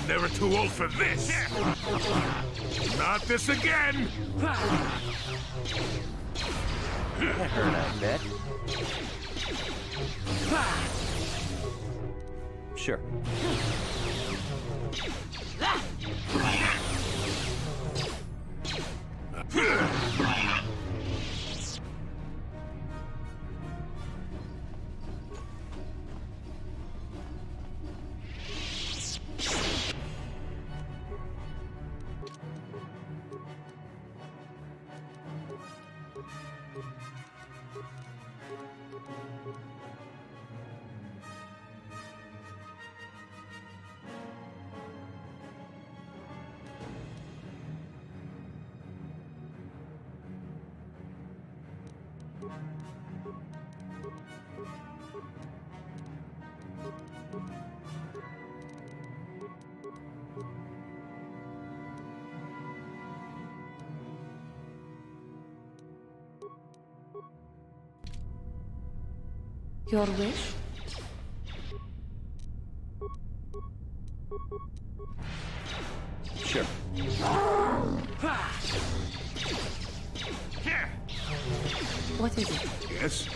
Speaker 3: Never too old for this. Not this again.
Speaker 10: That hurt, I bet.
Speaker 19: Sure.
Speaker 9: Your wish?
Speaker 19: Sure.
Speaker 9: What is it?
Speaker 3: Yes.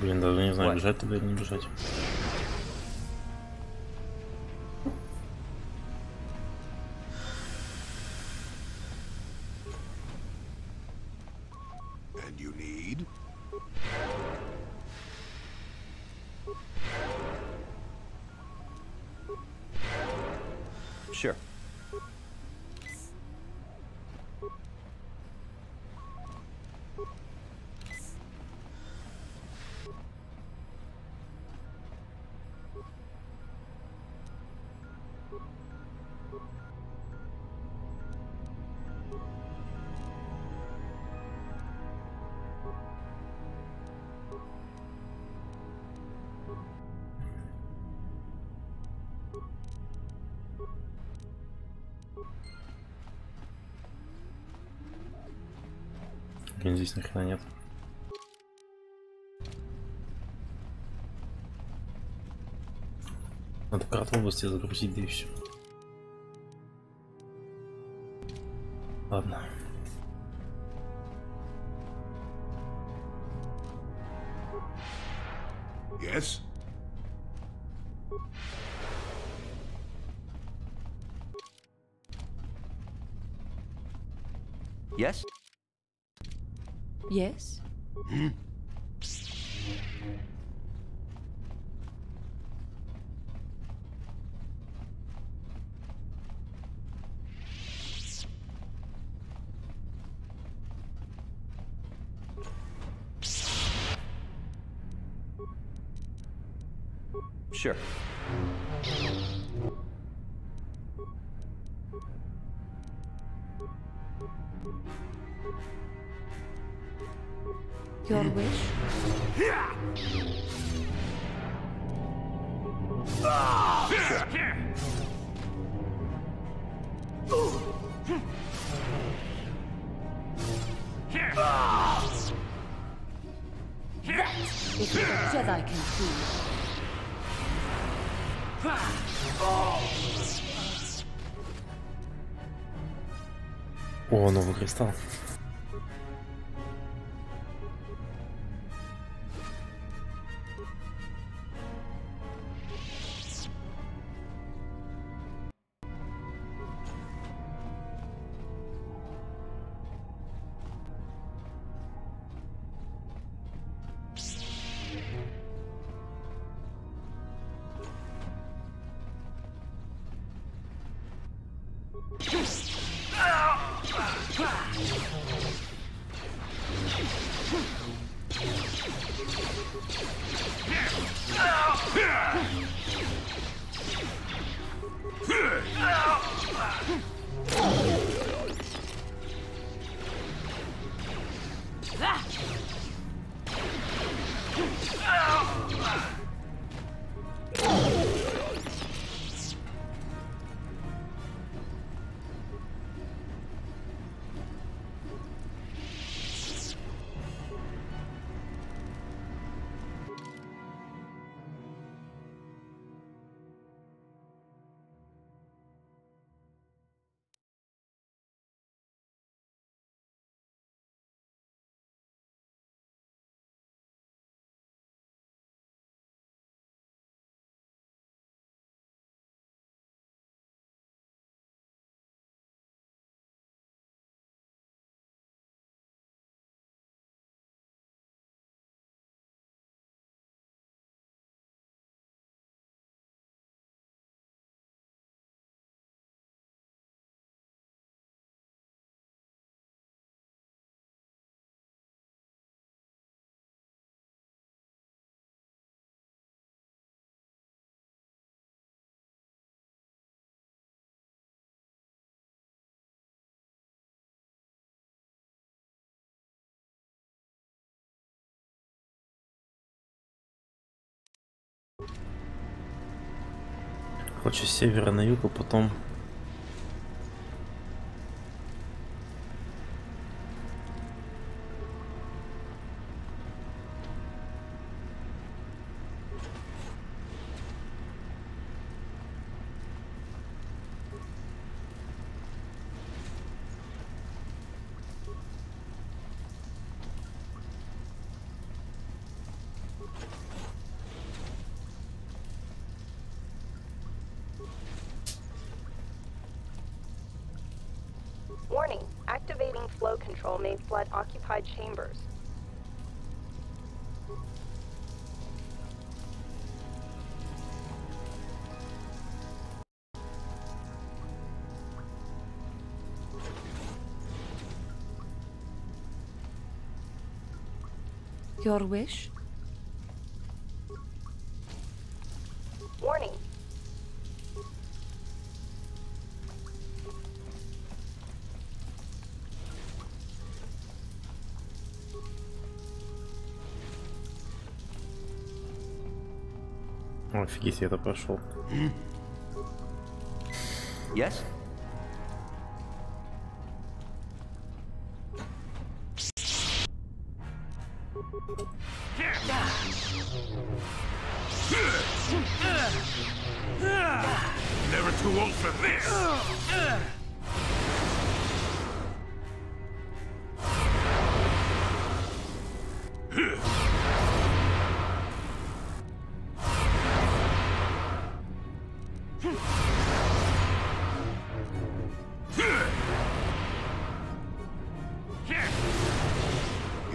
Speaker 1: Блин, даже не знаю, бежать туда или не бежать.
Speaker 3: And you need?
Speaker 19: Sure.
Speaker 1: Блин, здесь нахрена нет. Надо карту области загрузить, да и все. Ладно.
Speaker 3: Yes.
Speaker 12: Yes?
Speaker 9: Yes?
Speaker 12: Sure.
Speaker 9: Your wish? That is what a Jedi can do.
Speaker 1: О, новый кристалл. Короче, с севера на юг, а потом...
Speaker 6: Warning, activating flow control may flood occupied chambers.
Speaker 9: Your wish?
Speaker 6: Warning.
Speaker 1: Офигеть, я это прошел.
Speaker 12: Yes?
Speaker 3: Never too old for this!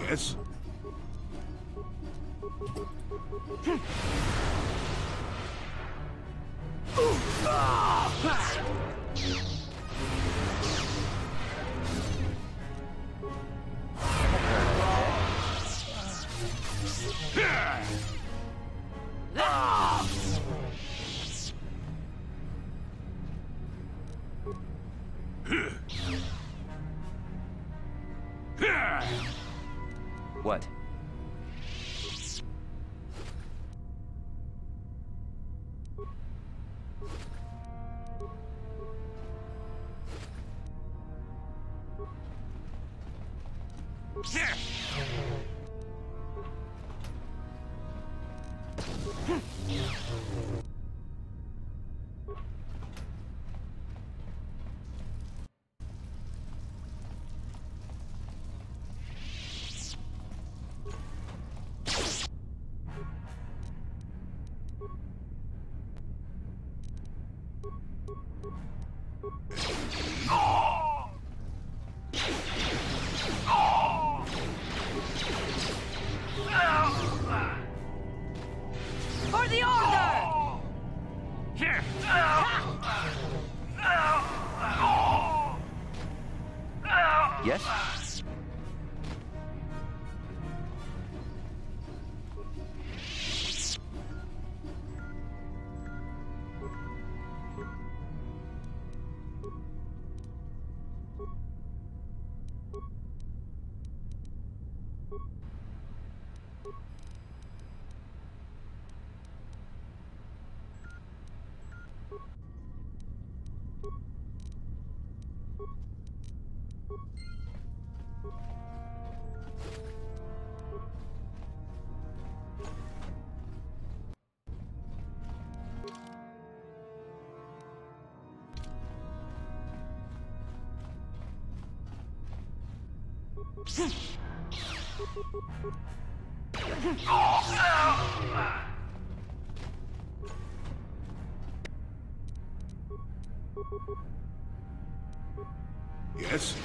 Speaker 3: Yes?
Speaker 12: What?
Speaker 9: For the order!
Speaker 12: Yes?
Speaker 3: Yes?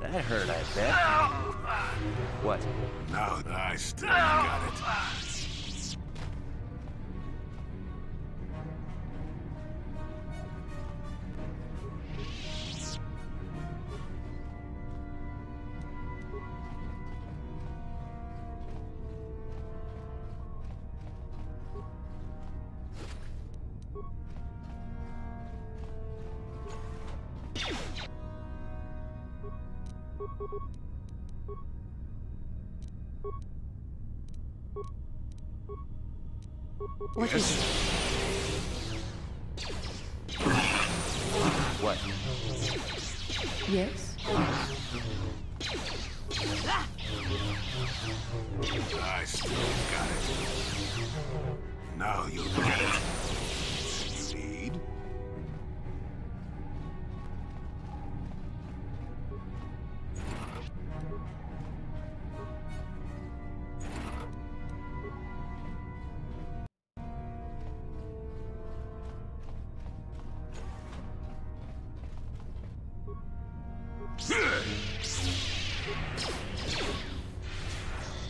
Speaker 12: That hurt, I bet. What?
Speaker 3: Now I still got it.
Speaker 9: What is it?
Speaker 12: What?
Speaker 9: Yes?
Speaker 3: I still got it. Now you'll get it. You need?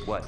Speaker 12: What?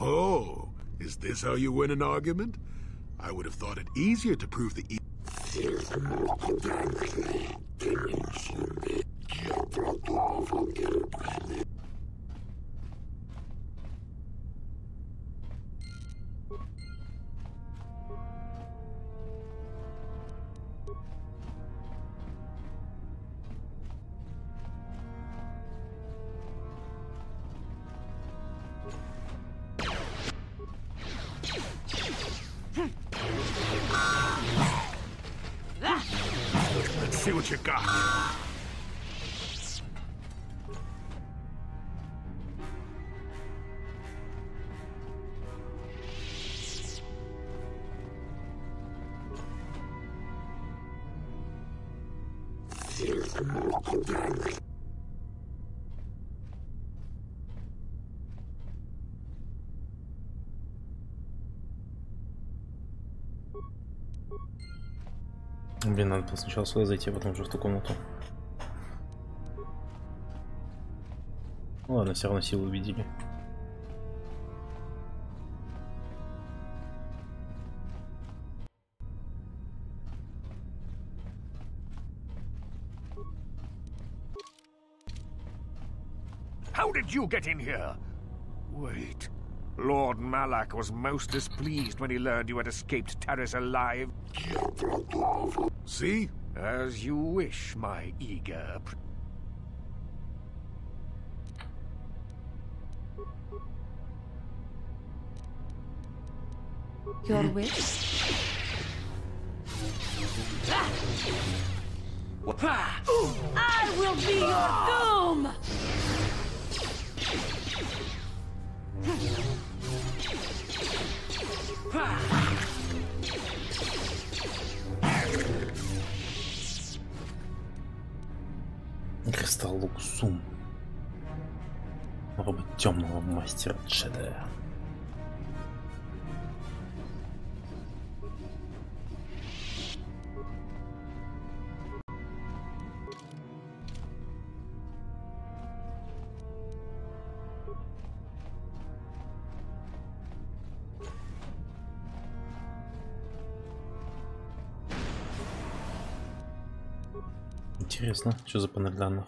Speaker 3: Oh, is this how you win an argument? I would have thought it easier to prove the Let's see what you got.
Speaker 1: Блин, надо было сначала сюда зайти, а потом уже в ту комнату. Ну ладно, все равно силу увидели.
Speaker 8: How did you get in here? Wait. Lord Malak was most displeased when he learned you had escaped Taris alive.
Speaker 3: See?
Speaker 8: As you wish, my eager...
Speaker 13: Your wish?
Speaker 9: I will be your doom!
Speaker 1: Кристалл Луксум. Робот темного мастера джедая. Интересно, что за панель данных?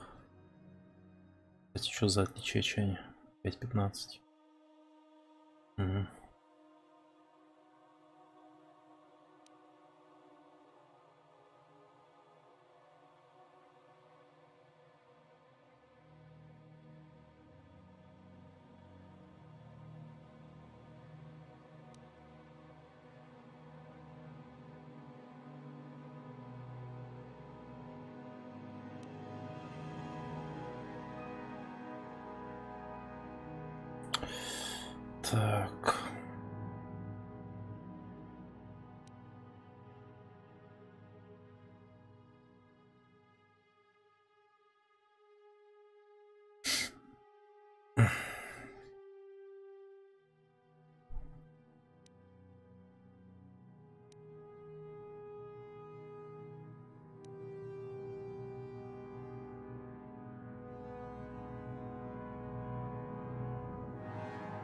Speaker 1: Кстати, что за отличие чаяния? 5.15. Угу. Так.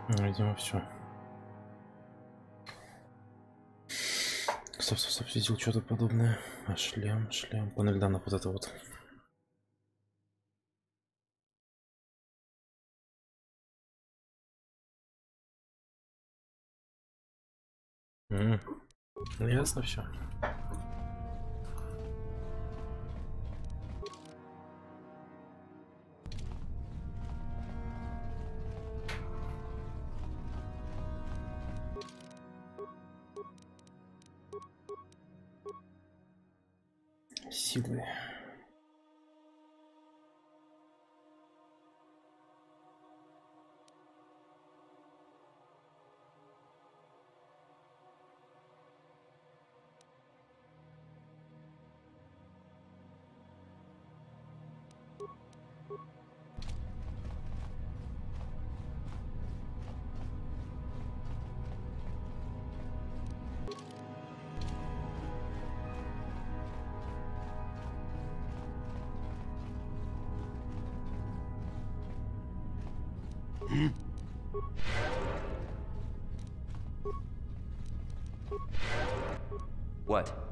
Speaker 1: Видимо, все. Стоп, видел что-то подобное. А шлем, панель данных, вот это вот. Ясно все. Силы.
Speaker 14: What?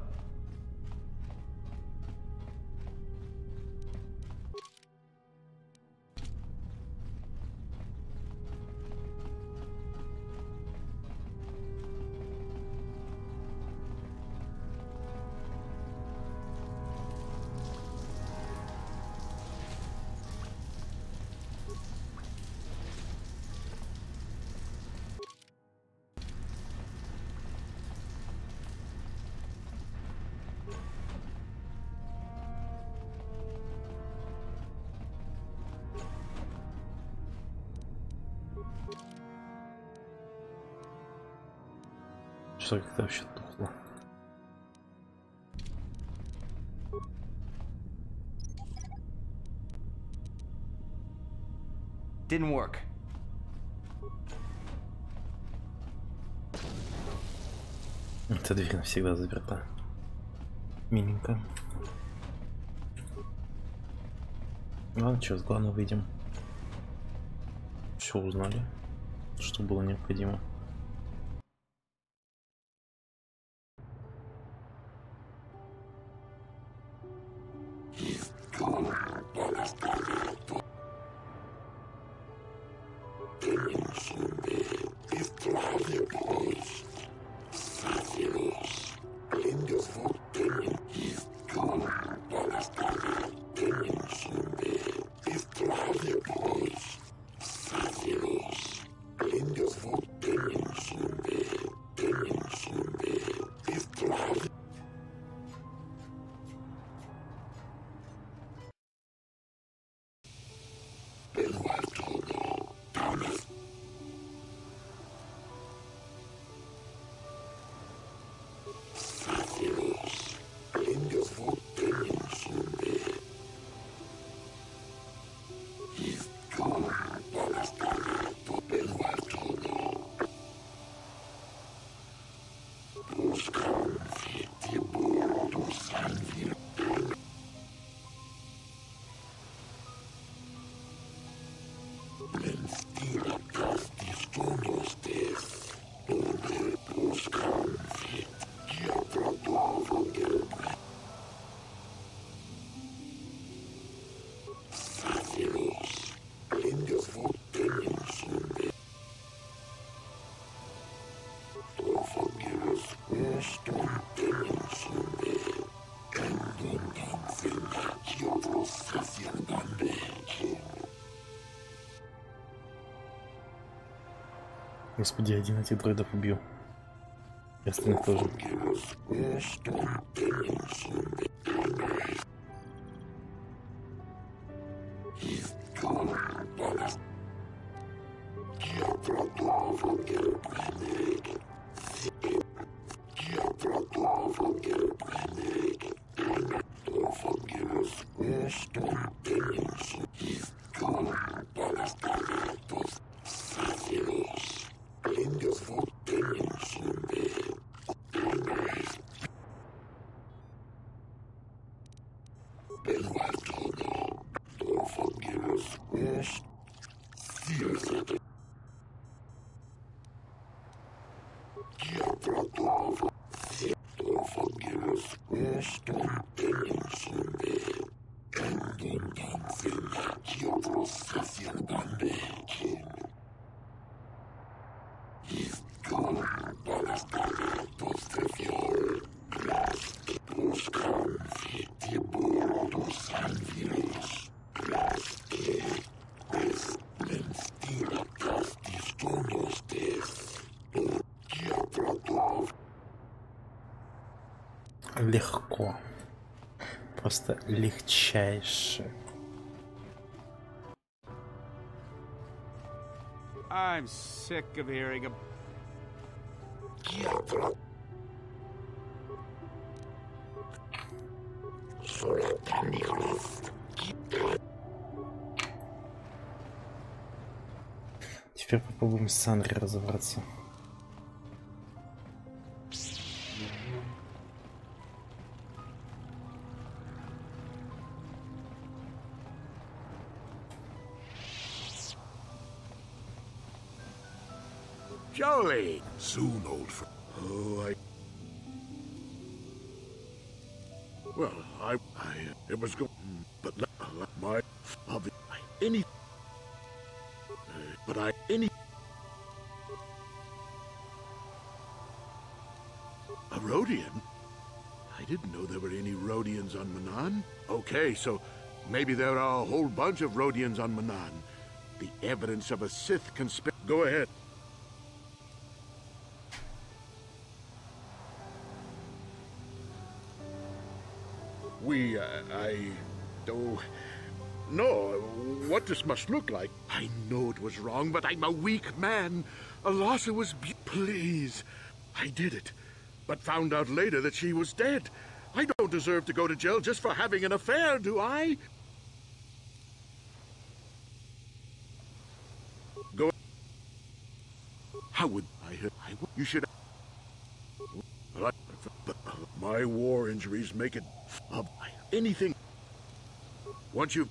Speaker 1: Что как-то вообще тухло.
Speaker 14: Didn't work.
Speaker 1: Эта дверь навсегда заперта. Миленько. Ладно, что, с главного выйдем. Все узнали, что было необходимо. Господи, один этих дроидов убил. И остальных тоже. Легко. Просто легчайше.
Speaker 18: I'm sick of hearing
Speaker 1: Теперь попробуем с Санри разобраться.
Speaker 3: Jolly. Soon, old friend. Oh, Well, it was good, but my hobby, a Rhodian? I didn't know there were any Rhodians on Manan. Okay, so maybe there are a whole bunch of Rhodians on Manan. The evidence of a Sith conspiracy. Go ahead. I don't know what this must look like. I know it was wrong, but I'm a weak man. Alasa was please. I did it, but found out later that she was dead. I don't deserve to go to jail just for having an affair, do I? Go. How would I would. You should. My war injuries make it anything. Once you.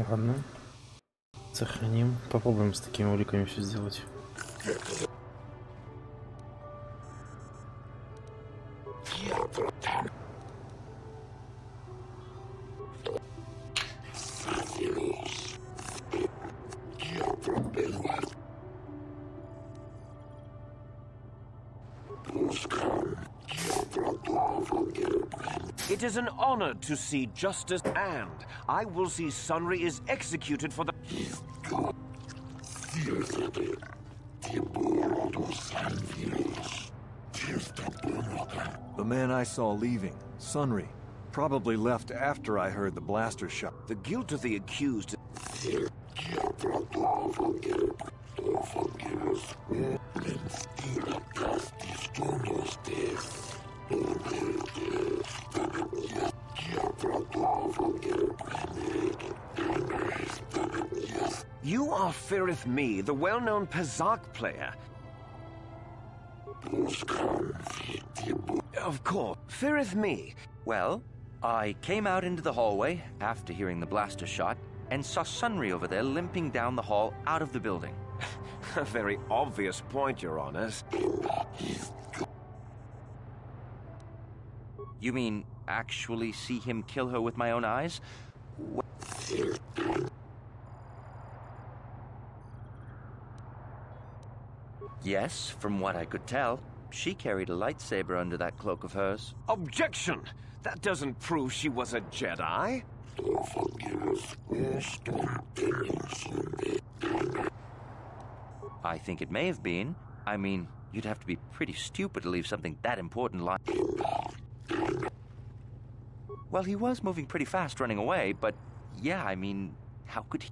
Speaker 1: Ладно. Сохраним. Попробуем с такими уликами все сделать.
Speaker 19: It is an honor to see justice, and I will see Sunry is executed for the...
Speaker 24: The man I saw leaving, Sunry, probably left after I heard the blaster shot.
Speaker 19: The guilt of the accused... You are Firith Me, the well-known Pazak player. Of course, Firith Me.
Speaker 14: Well, I came out into the hallway after hearing the blaster shot and saw Sunry over there limping down the hall out of the building.
Speaker 19: A very obvious point, Your Honors.
Speaker 14: You mean actually see him kill her with my own eyes? Yes, from what I could tell. She carried a lightsaber under that cloak of hers.
Speaker 19: Objection! That doesn't prove she was a Jedi.
Speaker 14: I think it may have been. I mean, you'd have to be pretty stupid to leave something that important like... Well, he was moving pretty fast running away, but yeah, I mean, how could he...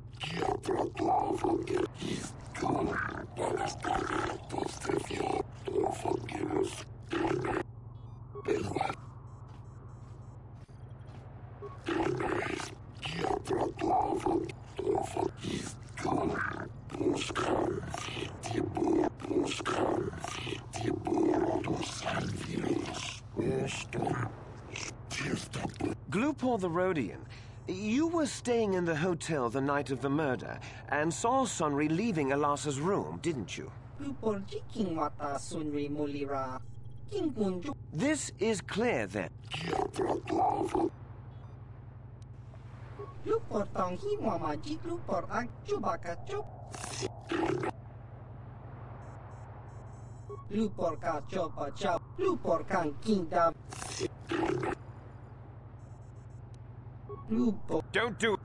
Speaker 19: Glupor the Rhodian, you were staying in the hotel the night of the murder and saw Sunry leaving Alasa's room, didn't you? This is clear, then. Don't do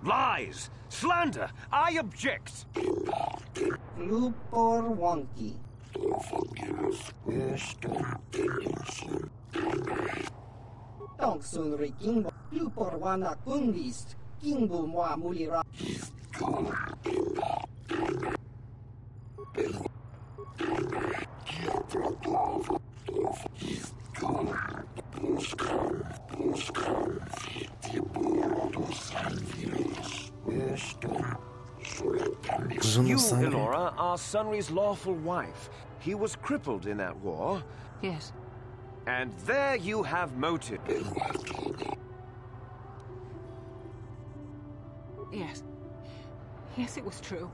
Speaker 19: lies! Slander! I object! You, Elora, are Sunry's lawful wife. He was crippled in that war.
Speaker 9: Yes.
Speaker 19: And there you have motive.
Speaker 15: Yes. Yes, it was true.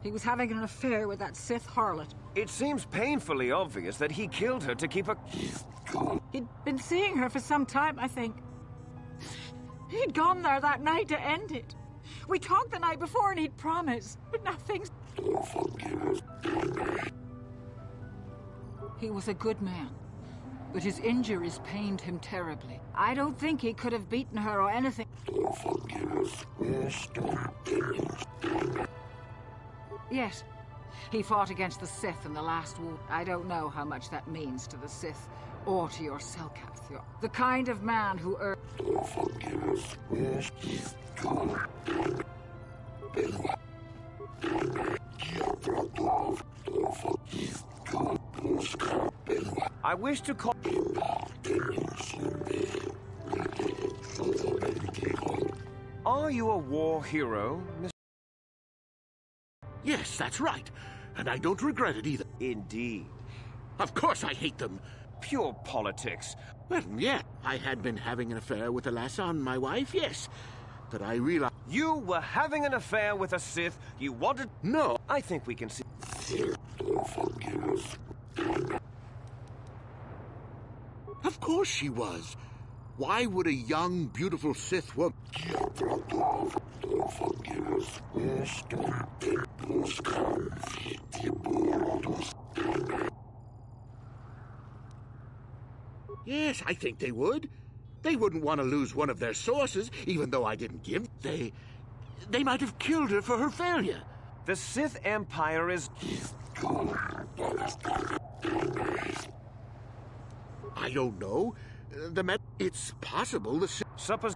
Speaker 15: He was having an affair with that Sith harlot.
Speaker 19: It seems painfully obvious that he killed her to keep her...
Speaker 15: He'd been seeing her for some time, I think. He'd gone there that night to end it. We talked the night before and he'd promised, but now things... He was a good man, but his injuries pained him terribly. I don't think he could have beaten her or anything. Yes, he fought against the Sith in the last war. I don't know how much that means to the Sith or to your Selkath. The kind of man who
Speaker 19: I wish to call... Are you a war hero, Mr.
Speaker 16: Yes, that's right. And I don't regret it either.
Speaker 19: Indeed.
Speaker 16: Of course I hate them.
Speaker 19: Pure politics.
Speaker 16: Well, yeah, I had been having an affair with Alasan, my wife, yes. But I realized...
Speaker 19: You were having an affair with a Sith. You wanted...
Speaker 16: No.
Speaker 19: I think we can see...
Speaker 16: Of course she was. Why would a young, beautiful Sith woman... Yes, I think they would. They wouldn't want to lose one of their sources, even though I didn't give... They might have killed her for her failure.
Speaker 19: The Sith Empire is...
Speaker 16: I don't know. It's possible the...
Speaker 19: Suppose...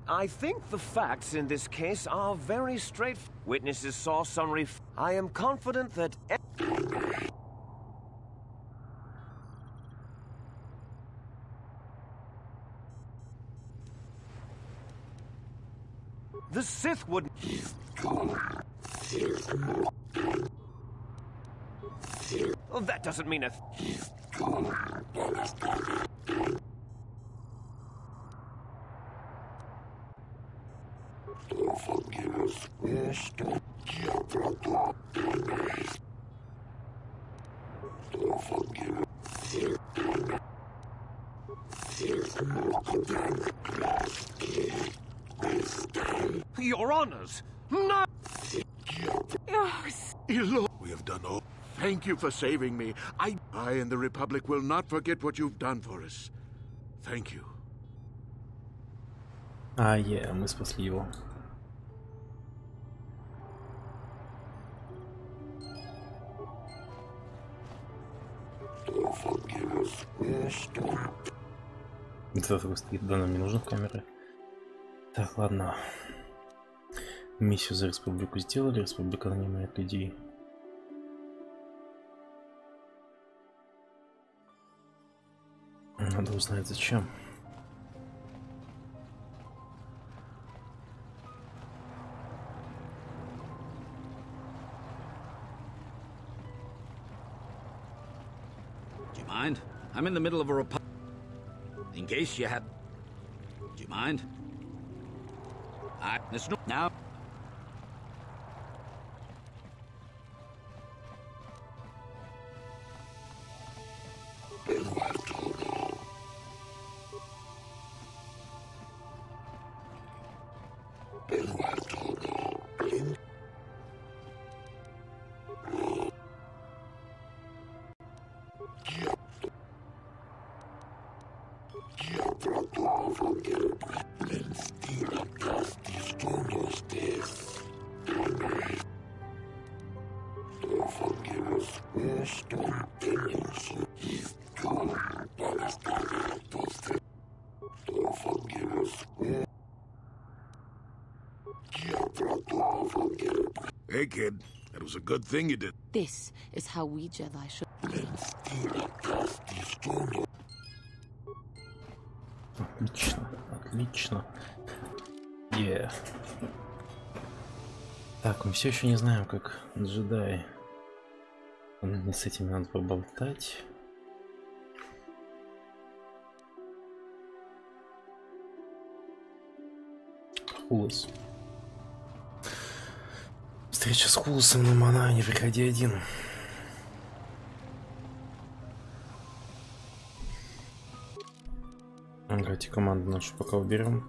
Speaker 19: I think the facts in this case are very straightforward. Witnesses saw some I am confident that... The Sith would... Oh, that doesn't mean a... Your Honors! No!
Speaker 16: We have done all. Thank you for saving me. I and the Republic will not forget what you've done for us. Thank you.
Speaker 1: Мы спасли его. Это стоит, да, нам не нужно камеры. Так, ладно. Миссию за республику сделали. Республика нанимает людей. Надо узнать, зачем.
Speaker 17: Do you mind? I'm in the middle of a in case you had... Do you mind? There's no... Now...
Speaker 3: Hey, kid. That was a good thing you did.
Speaker 20: This is how we Jedi should...
Speaker 1: Отлично, отлично. Yeah. Так, мы все еще не знаем, как джедай. С этим надо поболтать. Хулус. Встреча с Хулусом на Манаане, приходи один. Давайте команду нашу пока уберем.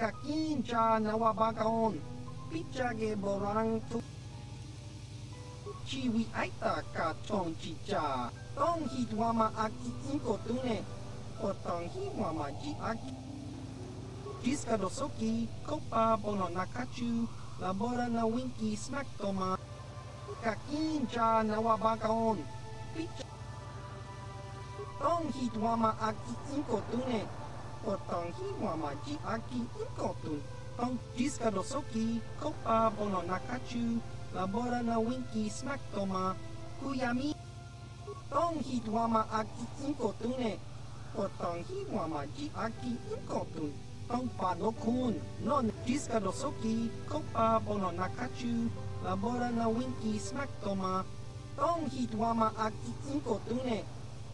Speaker 23: Kakincha nawabagaon. Pichage borang tu. Chiwi aita ka chong chicha. Tong hitwama aki inko tune. Otong hiwama ji aki. Jiska dosoki. Kopa bono nakachu. Labora na winki smack toma. Kakincha nawabagaon. Picha. Tong hitwama aki inko tune. Otong hiwama ji aki inkotun. Tong jiska dosoki, kopa bono nakachu, labora na winki smack toma, kuyami. Tong hitwama aki inkotune. Otong hiwama ji aki inkotun. Tong panokun, non jiska dosoki, kopa bono nakachu, labora na winki smack toma. Tong hitwama aki inkotune.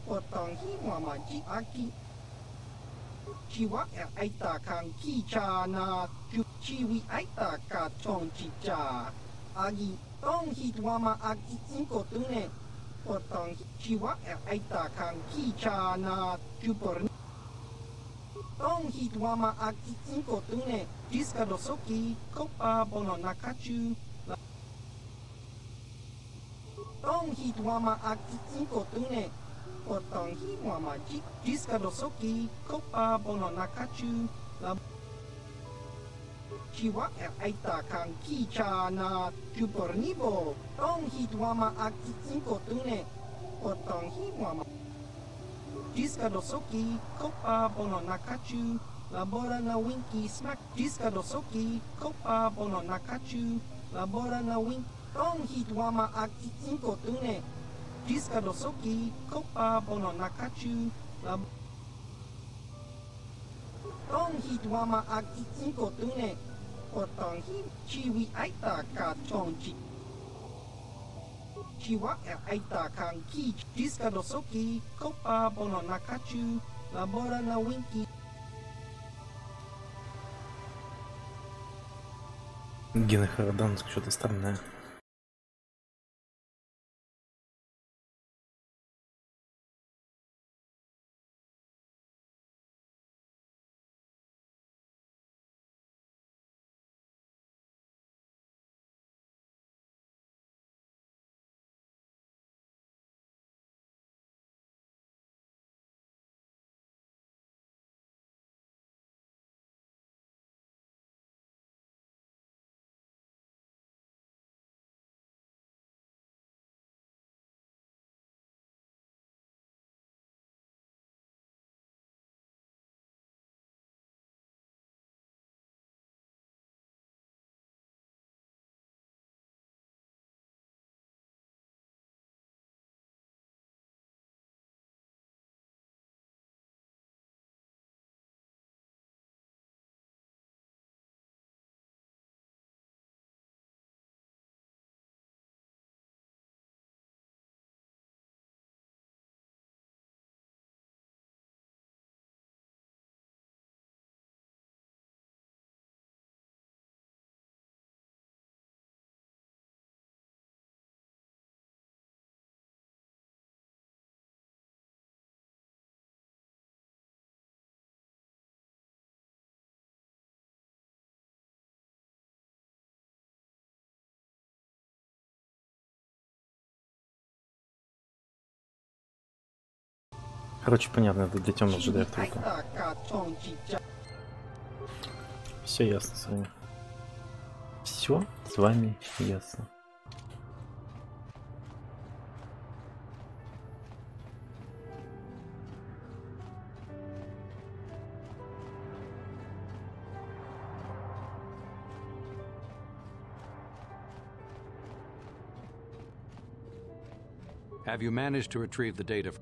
Speaker 23: Otong hiwama ji aki Chiwa aita kang kicha na chiwi aita ka chong chicha. Agi tong hitwama agi inko tune. Otong chiwa aita kang kicha na chupor. Tong hitwama agi inko tune. Jiska dosoki kopa bono nakachu. Tong hitwama agi inko tune. Otong hiwama jiska dosoki kopa bono nakachu la chiwa aita kang kicha na chupornibo tong hitwama aki inko tune otong hiwama jiska dosoki kopa bono nakachu labora na winki smack jiska dosoki kopa bono nakachu labora na wink tong hitwama aki inko tune Jiska dosoki, kopa bono nakachu, lab. Tong hitwama aki inko tune, otong hi chiwi aita ka chongchi. Chiwa aita kang ki, jiska dosoki, kopa bono nakachu, labora na winki.
Speaker 1: Гена Хараданск, что-то странное. Короче, понятно, это для темных джедаев только. Все ясно с вами. Все с вами ясно.
Speaker 7: Have you managed to retrieve the data?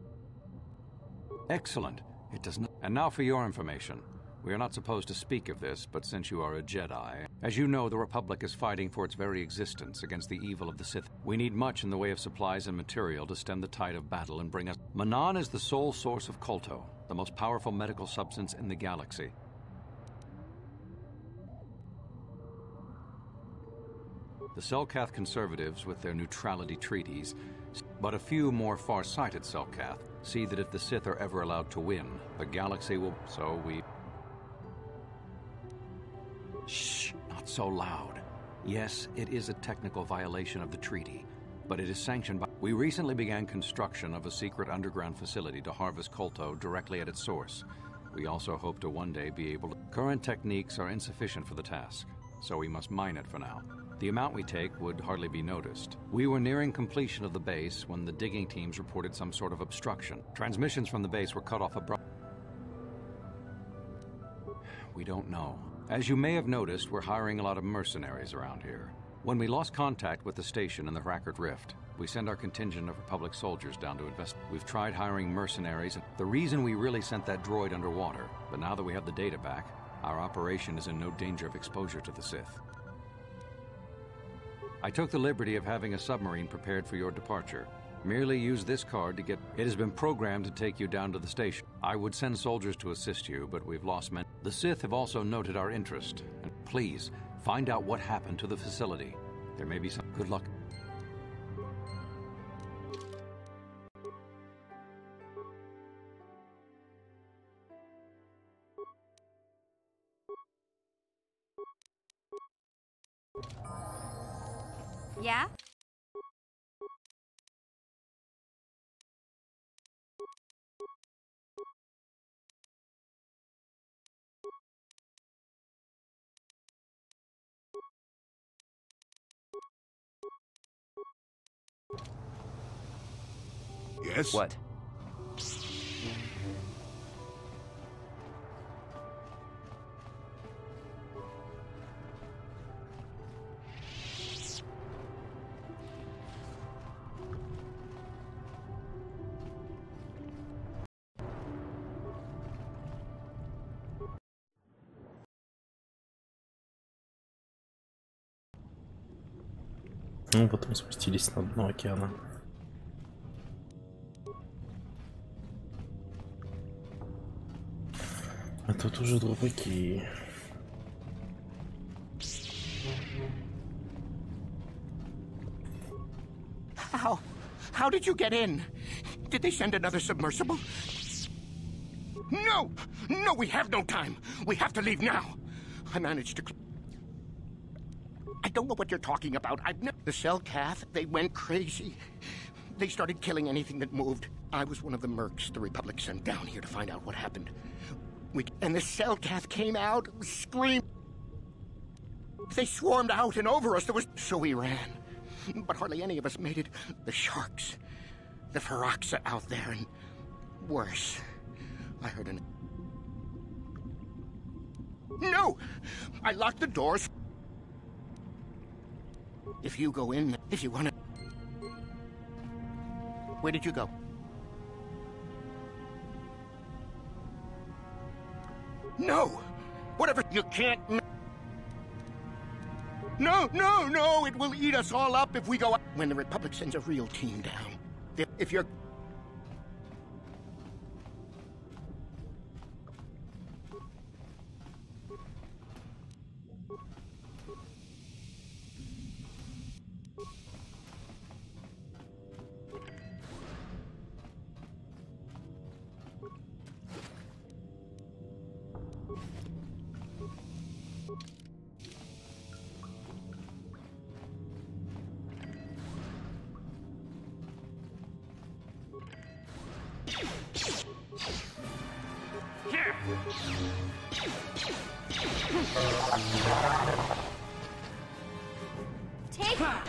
Speaker 7: Excellent. It does not. And now for your information. We are not supposed to speak of this, but since you are a Jedi, as you know, the Republic is fighting for its very existence against the evil of the Sith. We need much in the way of supplies and material to stem the tide of battle and bring us. Manan is the sole source of Kolto, the most powerful medical substance in the galaxy. The Selkath conservatives, with their neutrality treaties, but a few more far-sighted Selkath see that if the Sith are ever allowed to win, the galaxy will. So we. Shh, not so loud. Yes, it is a technical violation of the treaty, but it is sanctioned by. We recently began construction of a secret underground facility to harvest Kolto directly at its source. We also hope to one day be able to. Current techniques are insufficient for the task, so we must mine it for now. The amount we take would hardly be noticed. We were nearing completion of the base when the digging teams reported some sort of obstruction. Transmissions from the base were cut off abruptly. We don't know. As you may have noticed, we're hiring a lot of mercenaries around here. When we lost contact with the station in the Rackard Rift, we sent our contingent of Republic soldiers down to invest. We've tried hiring mercenaries, and the reason we really sent that droid underwater, but now that we have the data back, our operation is in no danger of exposure to the Sith. I took the liberty of having a submarine prepared for your departure. Merely use this card to get. It has been programmed to take you down to the station. I would send soldiers to assist you, but we've lost men. The Sith have also noted our interest. And please, find out what happened to the facility. There may be some. Good luck.
Speaker 13: Yeah?
Speaker 3: Yes?
Speaker 14: What?
Speaker 1: Ну, потом спустились на дно океана. А тут уже дробаки.
Speaker 16: How did you get in? Did they send another submersible? No! No, we have no time. We have to leave now. I managed to. I don't know what you're talking about. The Selkath, they went crazy. They started killing anything that moved. I was one of the mercs the Republic sent down here to find out what happened. And the Selkath came out, screamed. They swarmed out and over us. So we ran. But hardly any of us made it. The sharks, the Ferox are out there, and worse. I heard an. No! I locked the doors. If you go in, if you want to. Where did you go? No! Whatever. You can't. No, no, no! It will eat us all up if we go. When the Republic sends a real team down. If you're.
Speaker 2: Take that.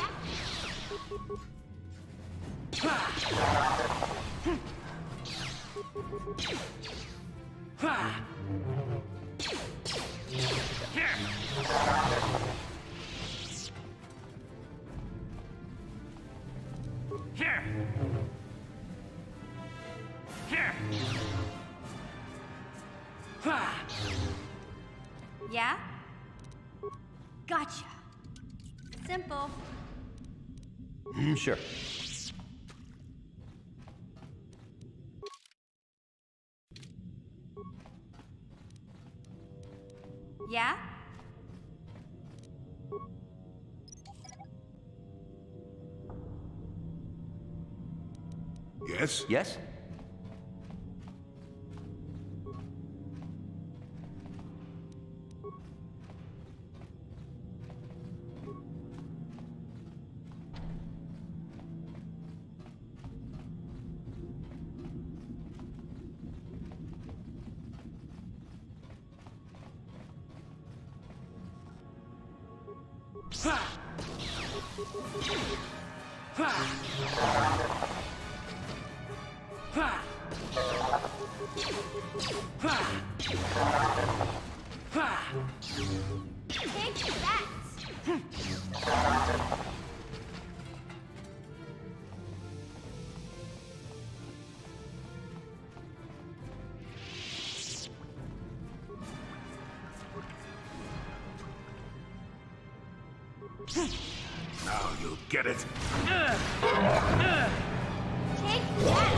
Speaker 2: Yeah? Gotcha. Simple.
Speaker 14: Sure.
Speaker 2: Yeah?
Speaker 3: Yes?
Speaker 14: Yes?
Speaker 2: Take that.
Speaker 3: Now you'll get it.
Speaker 2: Take that.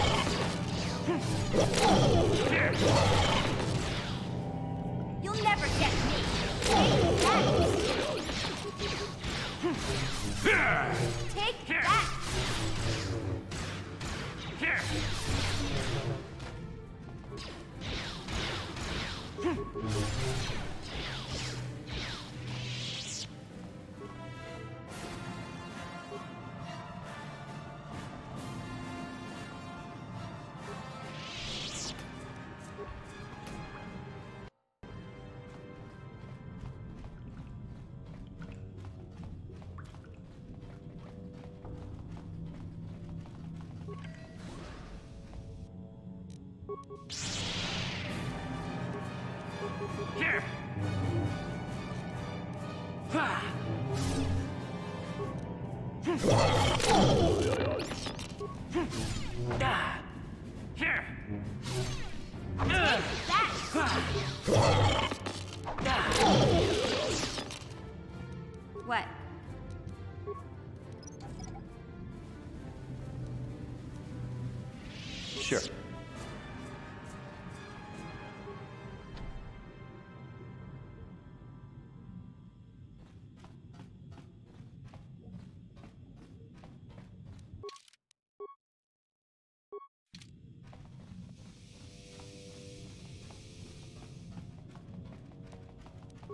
Speaker 2: You'll never get me. Take that. Take that. What?
Speaker 14: Sure.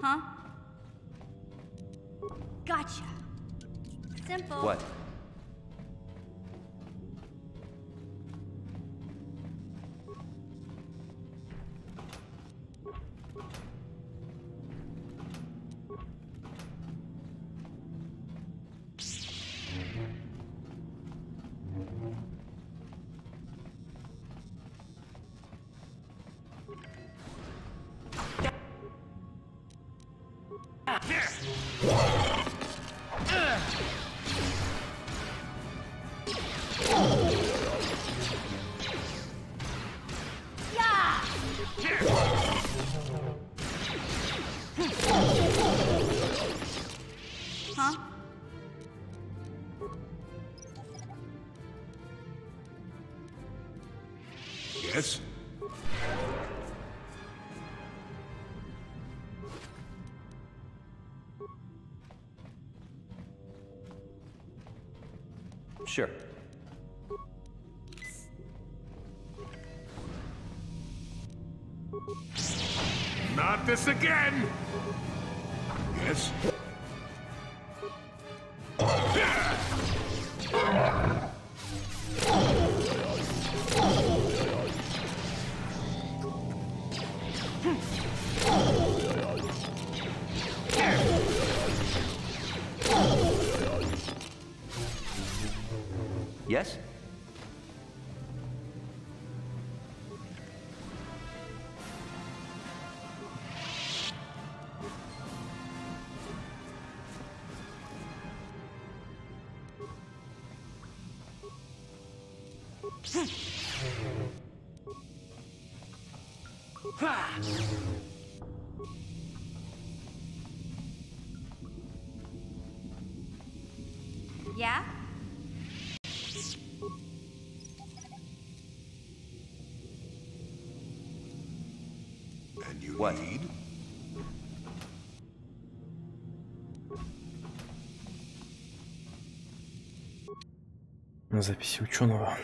Speaker 2: Huh? Gotcha. Simple.
Speaker 14: What?
Speaker 2: Huh?
Speaker 3: Yes?
Speaker 14: Sure.
Speaker 3: Not this again! Yes?
Speaker 14: Yes?
Speaker 2: Yeah?
Speaker 3: And you
Speaker 14: What?
Speaker 3: need?
Speaker 1: Записи ученого.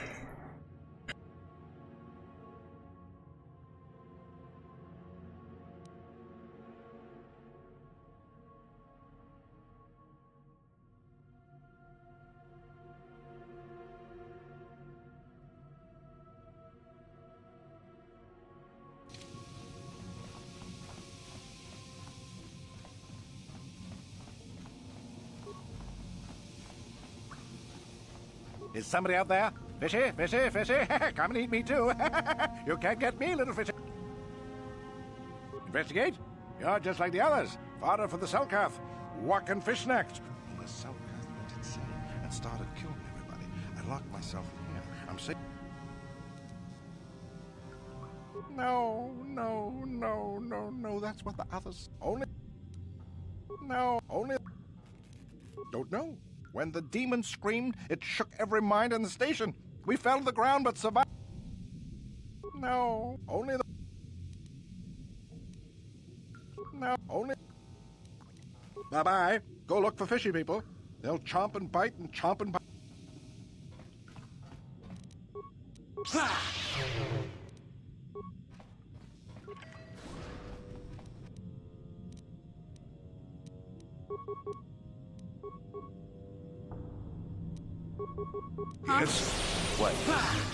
Speaker 8: Is somebody out there? Fishy, fishy, fishy. Come and eat me too. You can't get me, little fishy. Investigate? You're just like the others. Fodder for the Selkath. What can fish next?
Speaker 4: The Selkath went insane and started killing everybody. I locked myself in here. I'm sick. No, no, no, no, no. That's what the others... Only... No, only... Don't know. When the demon screamed, it shook every mind in the station. We fell to the ground but survived. No, only the... No, only... Bye-bye. Go look for fishy people. They'll chomp and bite and chomp and bite.
Speaker 3: Yes?
Speaker 14: What?
Speaker 2: Huh?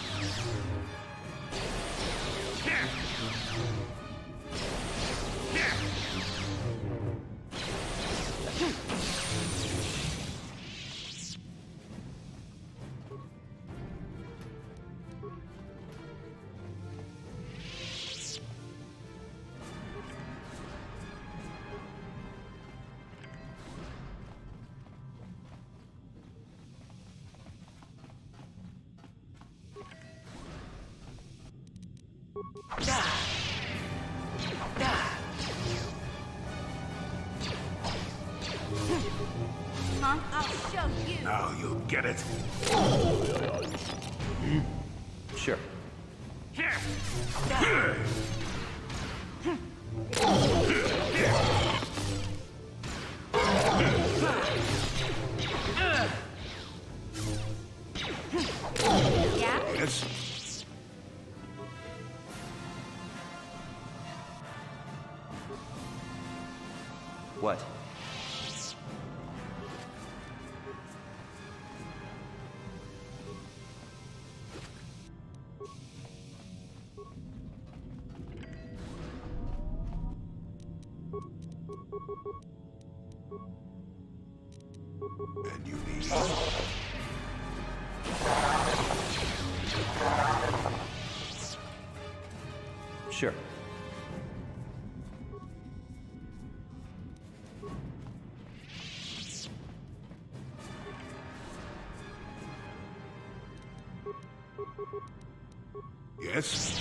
Speaker 2: I'll show you.
Speaker 3: Now you'll get it.
Speaker 14: Sure.
Speaker 2: Yeah?
Speaker 3: Yes?
Speaker 14: What?
Speaker 3: And you need...
Speaker 14: Sure.
Speaker 3: Yes?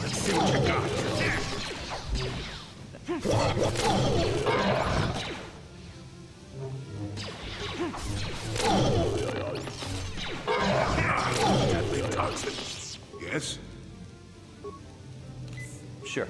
Speaker 3: Let's see what you got. Deadly toxin. Yes?
Speaker 14: Sure.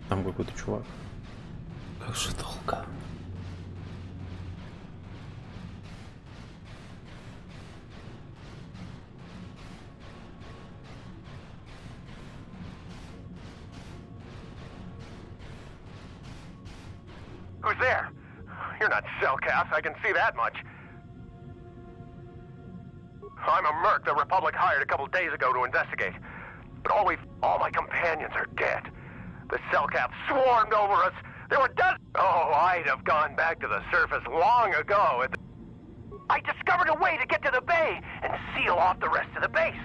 Speaker 1: Там какой-то чувак. Как же долго.
Speaker 5: Who's there? You're not Cellcast, I can see that much. I'm a merc the Republic hired a couple days ago to investigate. But all my companions are dead. The Cellcast swarmed over us. There were dozens. Oh, I'd have gone back to the surface long ago. I discovered a way to get to the bay and seal off the rest of the base.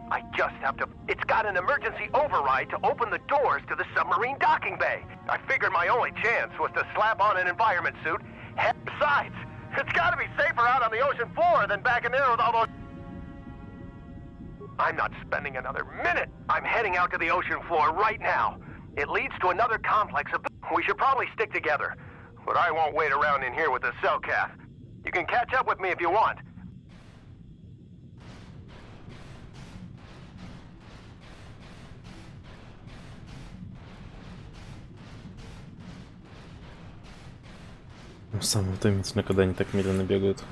Speaker 5: I just have to... It's got an emergency override to open the doors to the submarine docking bay. I figured my only chance was to slap on an environment suit. Besides, it's gotta be safer out on the ocean floor than back in there with all those... I'm not spending another minute. I'm heading out to the ocean floor right now. It leads to another complex of... We should probably stick together. But I won't wait around in here with the Cellcast. You can catch up with me if you want.
Speaker 1: Самое утомительное, когда они так медленно бегают.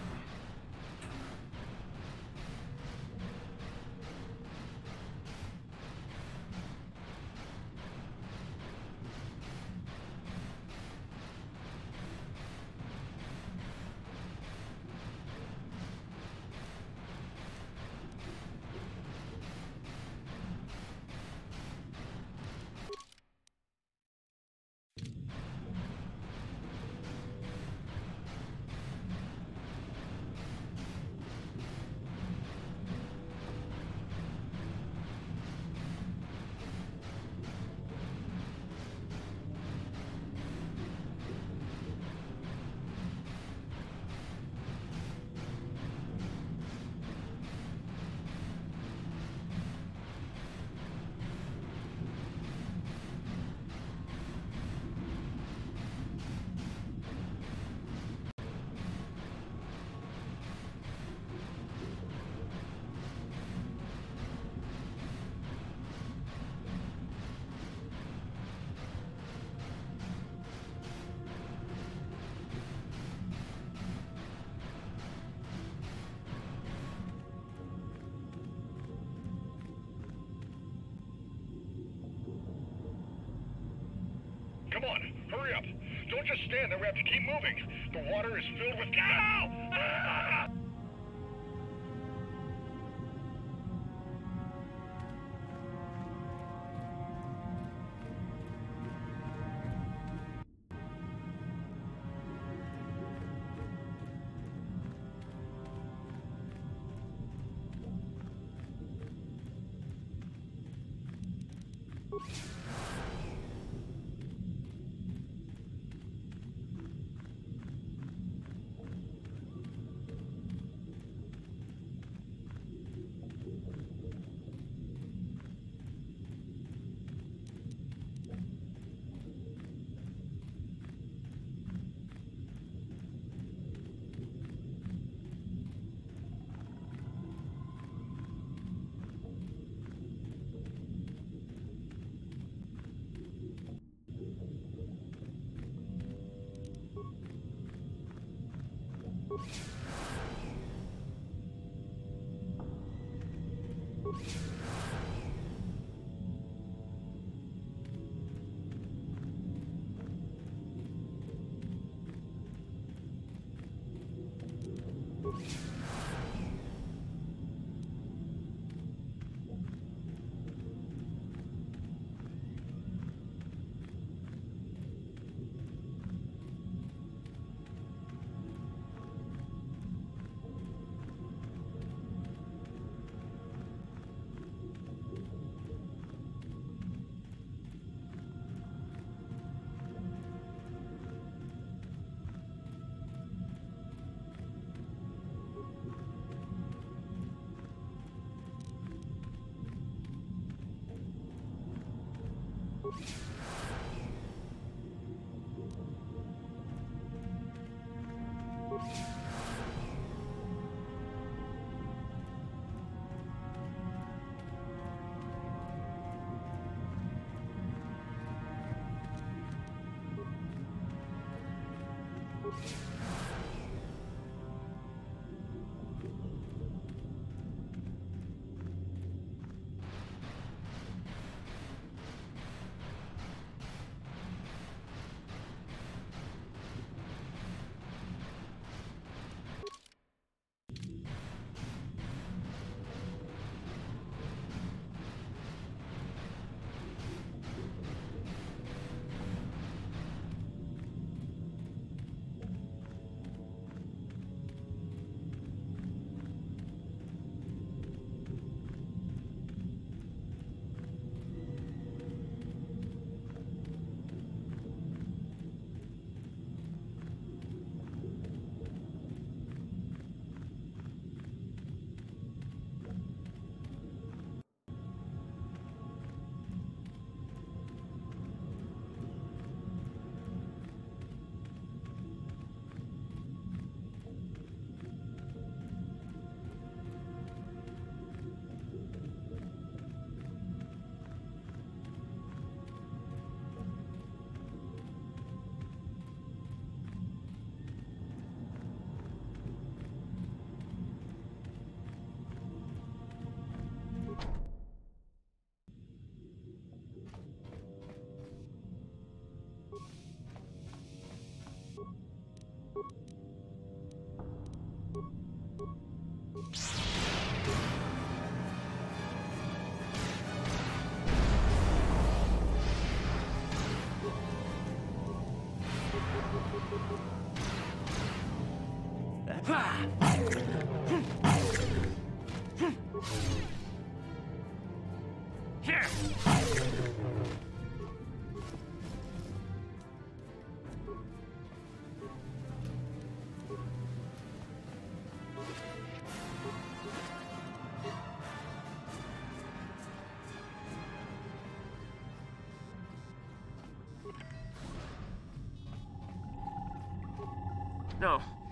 Speaker 5: Come on, hurry up. Don't just stand there, we have to keep moving. The water is filled with... Ow! Ah!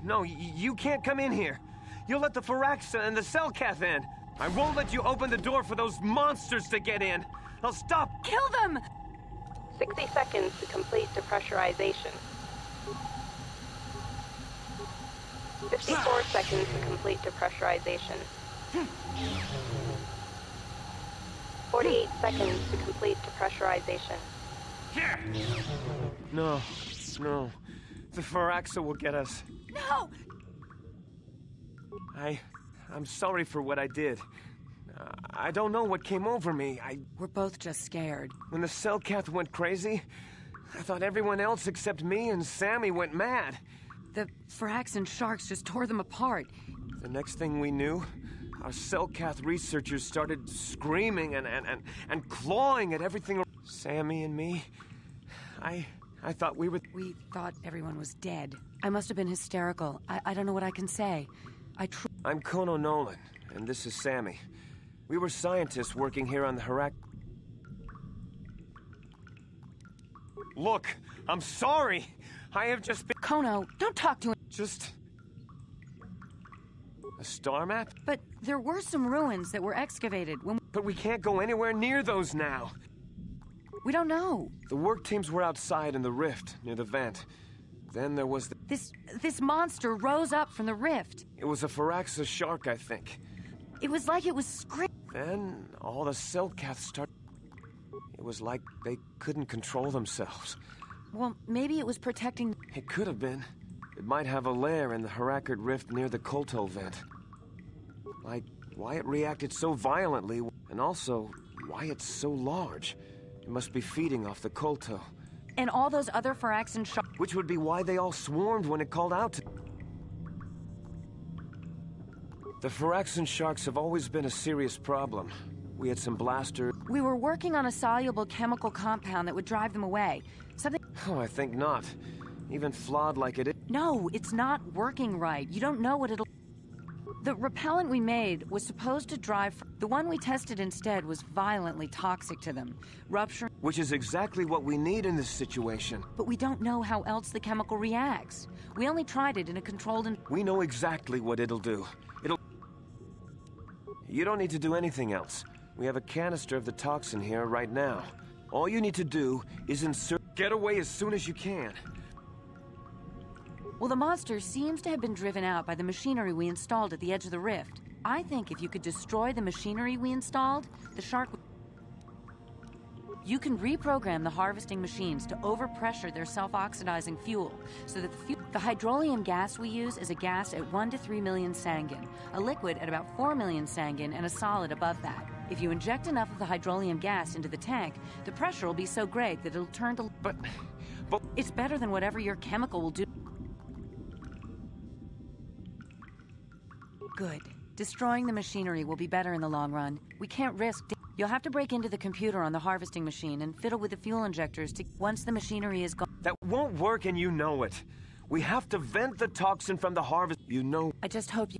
Speaker 19: No, you can't come in here. You'll let the Firaxa and the Selkath in. I won't let you open the door for those monsters to get in. I'll stop.
Speaker 6: Kill them! 60 seconds to complete depressurization. 54 seconds to complete depressurization. 48 seconds to complete depressurization.
Speaker 19: No. The Firaxa will get us.
Speaker 15: No!
Speaker 19: I'm sorry for what I did. I don't know what came over me.
Speaker 9: We're both just scared.
Speaker 19: When the Selkath went crazy, I thought everyone else except me and Sammy went mad.
Speaker 9: The Firaxan sharks just tore them apart.
Speaker 19: The next thing we knew, our Selkath researchers started screaming and clawing at everything. Sammy and me, I thought we were...
Speaker 9: We thought everyone was dead. I must have been hysterical. I don't know what I can say.
Speaker 19: I'm Kono Nolan, and this is Sammy. We were scientists working here on the Harak... Look, I'm sorry. I have just been...
Speaker 9: Kono, don't talk to him.
Speaker 19: Just... a star map?
Speaker 9: But there were some ruins that were excavated when...
Speaker 19: But we can't go anywhere near those now.
Speaker 9: We don't know.
Speaker 19: The work teams were outside in the rift, near the vent. Then there was the...
Speaker 9: This monster rose up from the rift.
Speaker 19: It was a Firaxa shark, I think.
Speaker 9: It was like it was screaming.
Speaker 19: Then all the Selkath started... It was like they couldn't control themselves.
Speaker 9: Well, maybe it was protecting...
Speaker 19: It could have been. It might have a lair in the Harakard rift near the Kolto vent. Like, why it reacted so violently, and also, why it's so large. It must be feeding off the Kolto.
Speaker 9: And all those other Firaxan sharks...
Speaker 19: Which would be why they all swarmed when it called out to... The Firaxan sharks have always been a serious problem. We had some blaster...
Speaker 9: We were working on a soluble chemical compound that would drive them away. Something...
Speaker 19: Oh, I think not. Even flawed like it is...
Speaker 9: No, it's not working right. You don't know what it'll... The repellent we made was supposed to drive... The one we tested instead was violently toxic to them. Rupture...
Speaker 19: Which is exactly what we need in this situation.
Speaker 9: But we don't know how else the chemical reacts. We only tried it in a controlled...
Speaker 19: We know exactly what it'll do. You don't need to do anything else. We have a canister of the toxin here right now. All you need to do is insert... Get away as soon as you can.
Speaker 9: Well, the monster seems to have been driven out by the machinery we installed at the edge of the rift. I think if you could destroy the machinery we installed, the shark would... You can reprogram the harvesting machines to overpressure their self-oxidizing fuel, so that the hydrolium gas we use is a gas at 1 to 3 million sanguine, a liquid at about 4 million sanguine, and a solid above that. If you inject enough of the hydrolium gas into the tank, the pressure will be so great that it'll turn to... But it's better than whatever your chemical will do. Good. Destroying the machinery will be better in the long run. We can't risk... You'll have to break into the computer on the harvesting machine and fiddle with the fuel injectors to... Once the machinery is gone...
Speaker 19: That won't work and you know it. We have to vent the toxin from the harvest... You know...
Speaker 9: I just hope you...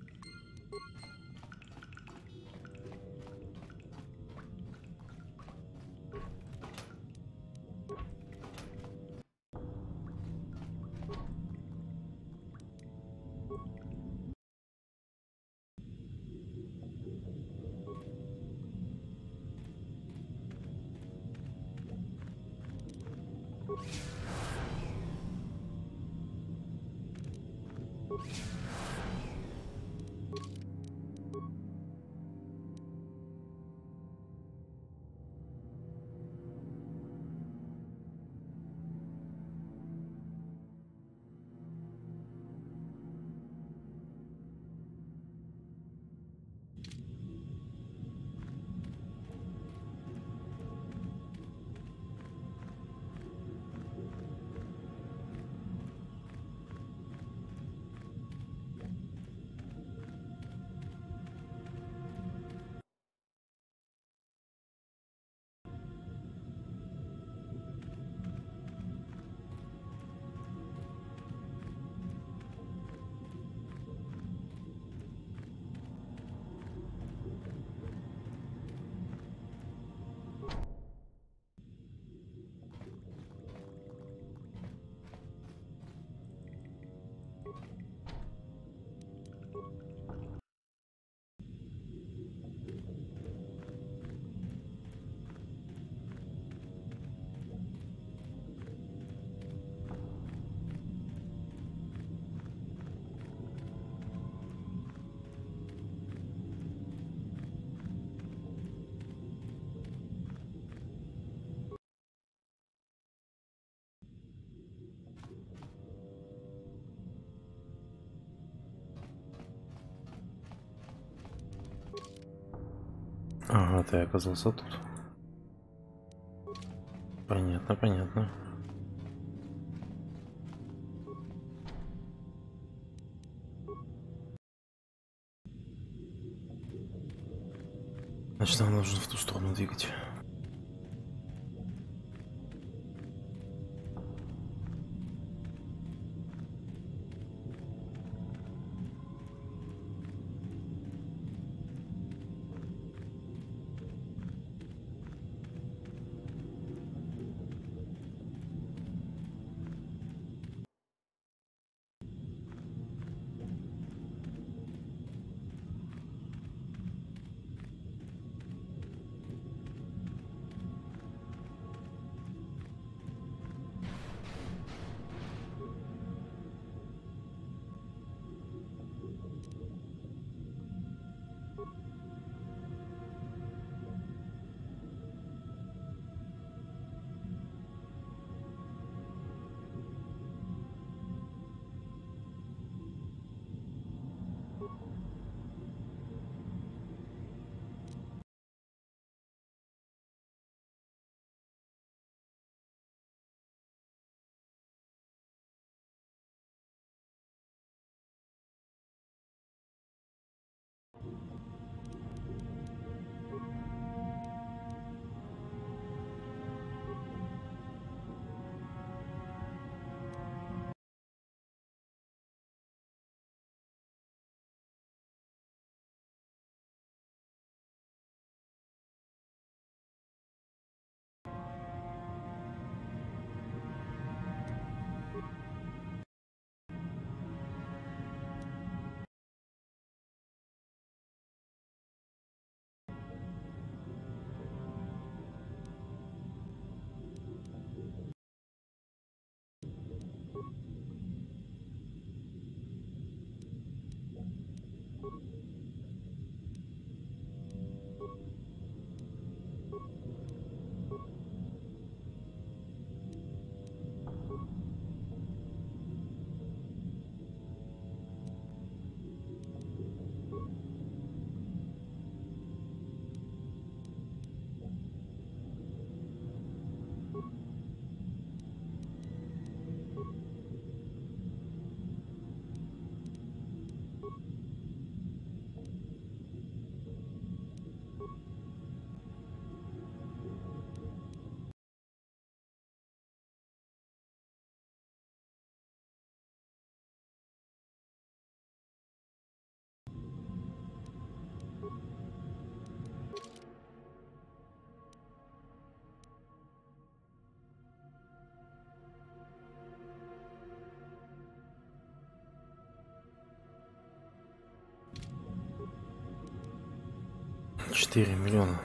Speaker 1: Ага, ты оказался тут. Понятно, понятно. Значит, нам нужно в ту сторону двигать. 4 миллиона.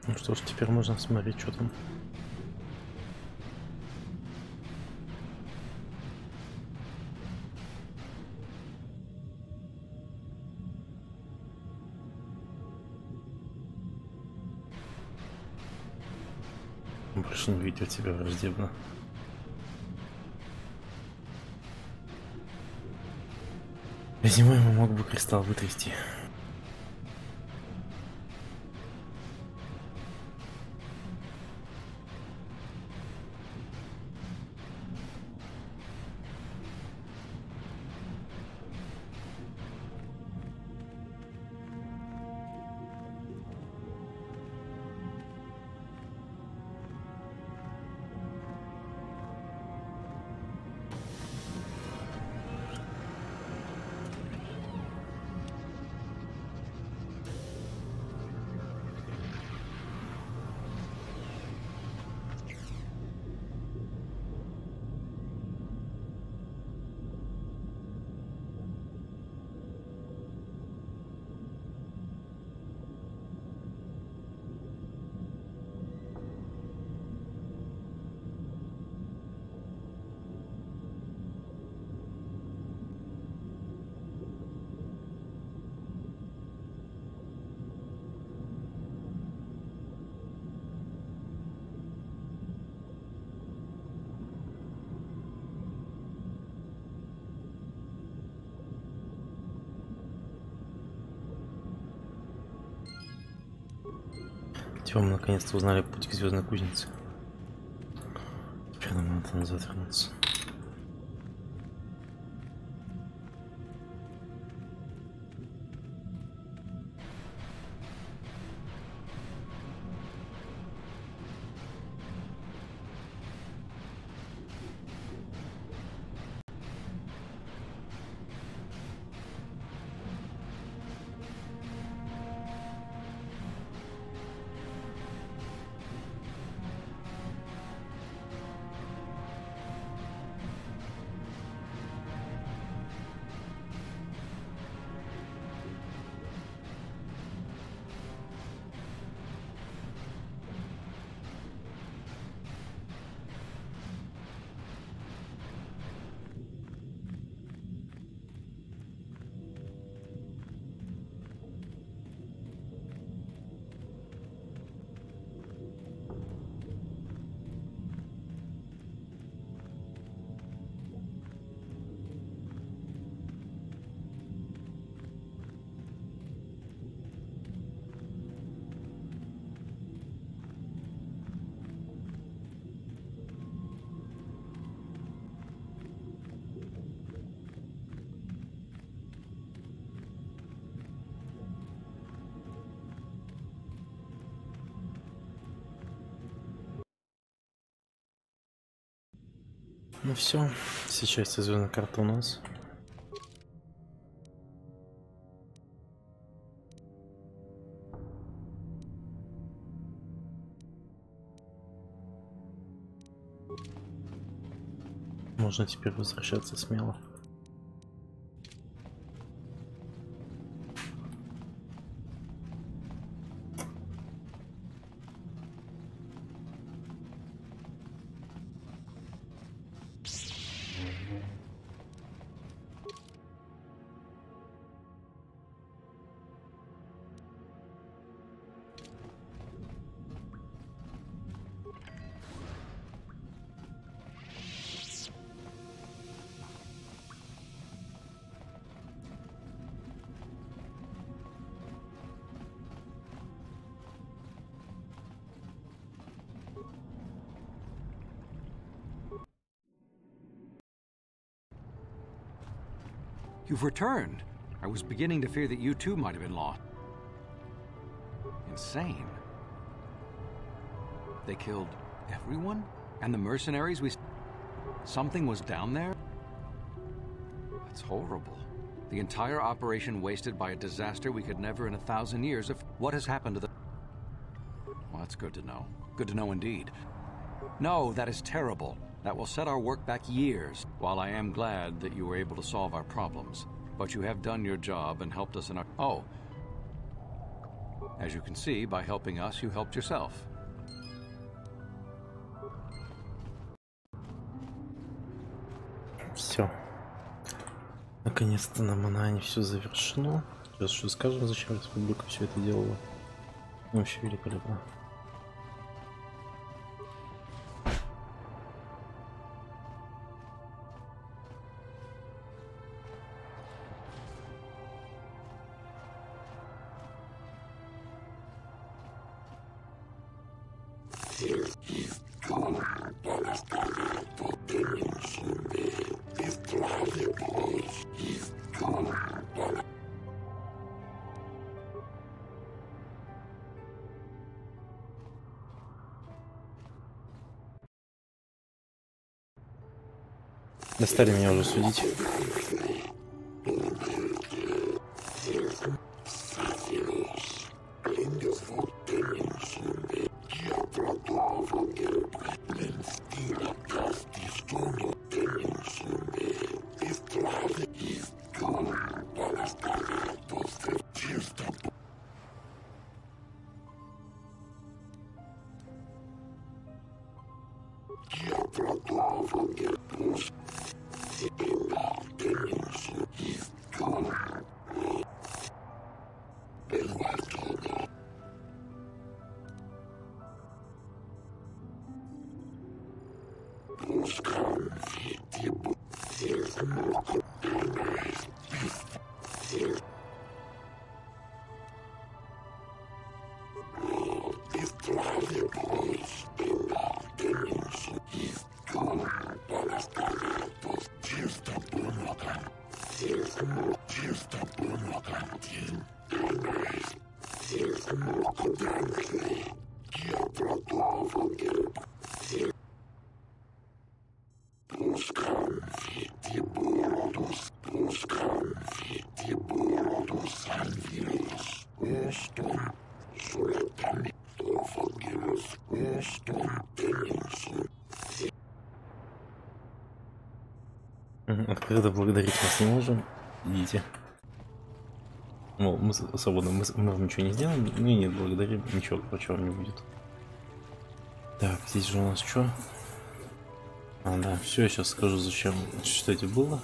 Speaker 1: Ну что ж, теперь можно смотреть, что там. Больше не ведет себя враждебно. Зимой ему мог бы кристалл вытрясти. Теперь мы наконец-то узнали путь к звездной кузнице. Теперь нам надо назад вернуться. Ну все, сейчас звездная карта у нас. Можно теперь возвращаться смело.
Speaker 7: You've returned. I was beginning to fear that you too might have been lost. Insane. They killed everyone? And the mercenaries we... Something was down there? That's horrible. The entire operation wasted by a disaster we could never in 1,000 years have... What has happened to the... Well, that's good to know. Good to know indeed. No, that is terrible. That will set our work back years. While I am glad that you were able to solve our problems, but you have done your job and helped us in our... Oh. As you can see, by helping us, you helped yourself.
Speaker 1: Все. Наконец-то на Манаане все завершено. Сейчас что скажем, зачем республика все это делала. Вообще великолепно. Достали меня уже судить. Открыто благодарить вас не можем. Идите. Мол, мы свободно, мы вам ничего не сделаем. Ну и нет, благодарим. Ничего, короче, вам не будет. Так, здесь же у нас что? А, да, все, я сейчас скажу, зачем, что это было.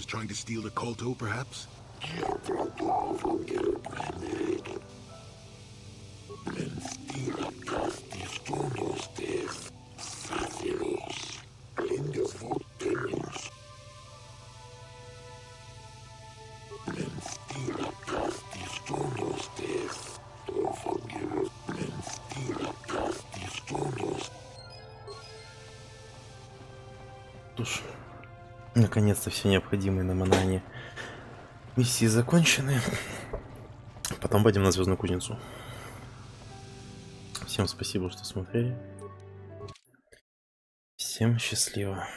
Speaker 3: Trying to steal the Kolto, perhaps?
Speaker 1: Наконец-то все необходимые на Манаане миссии закончены. Потом пойдем на Звездную кузницу. Всем спасибо, что смотрели. Всем счастливо.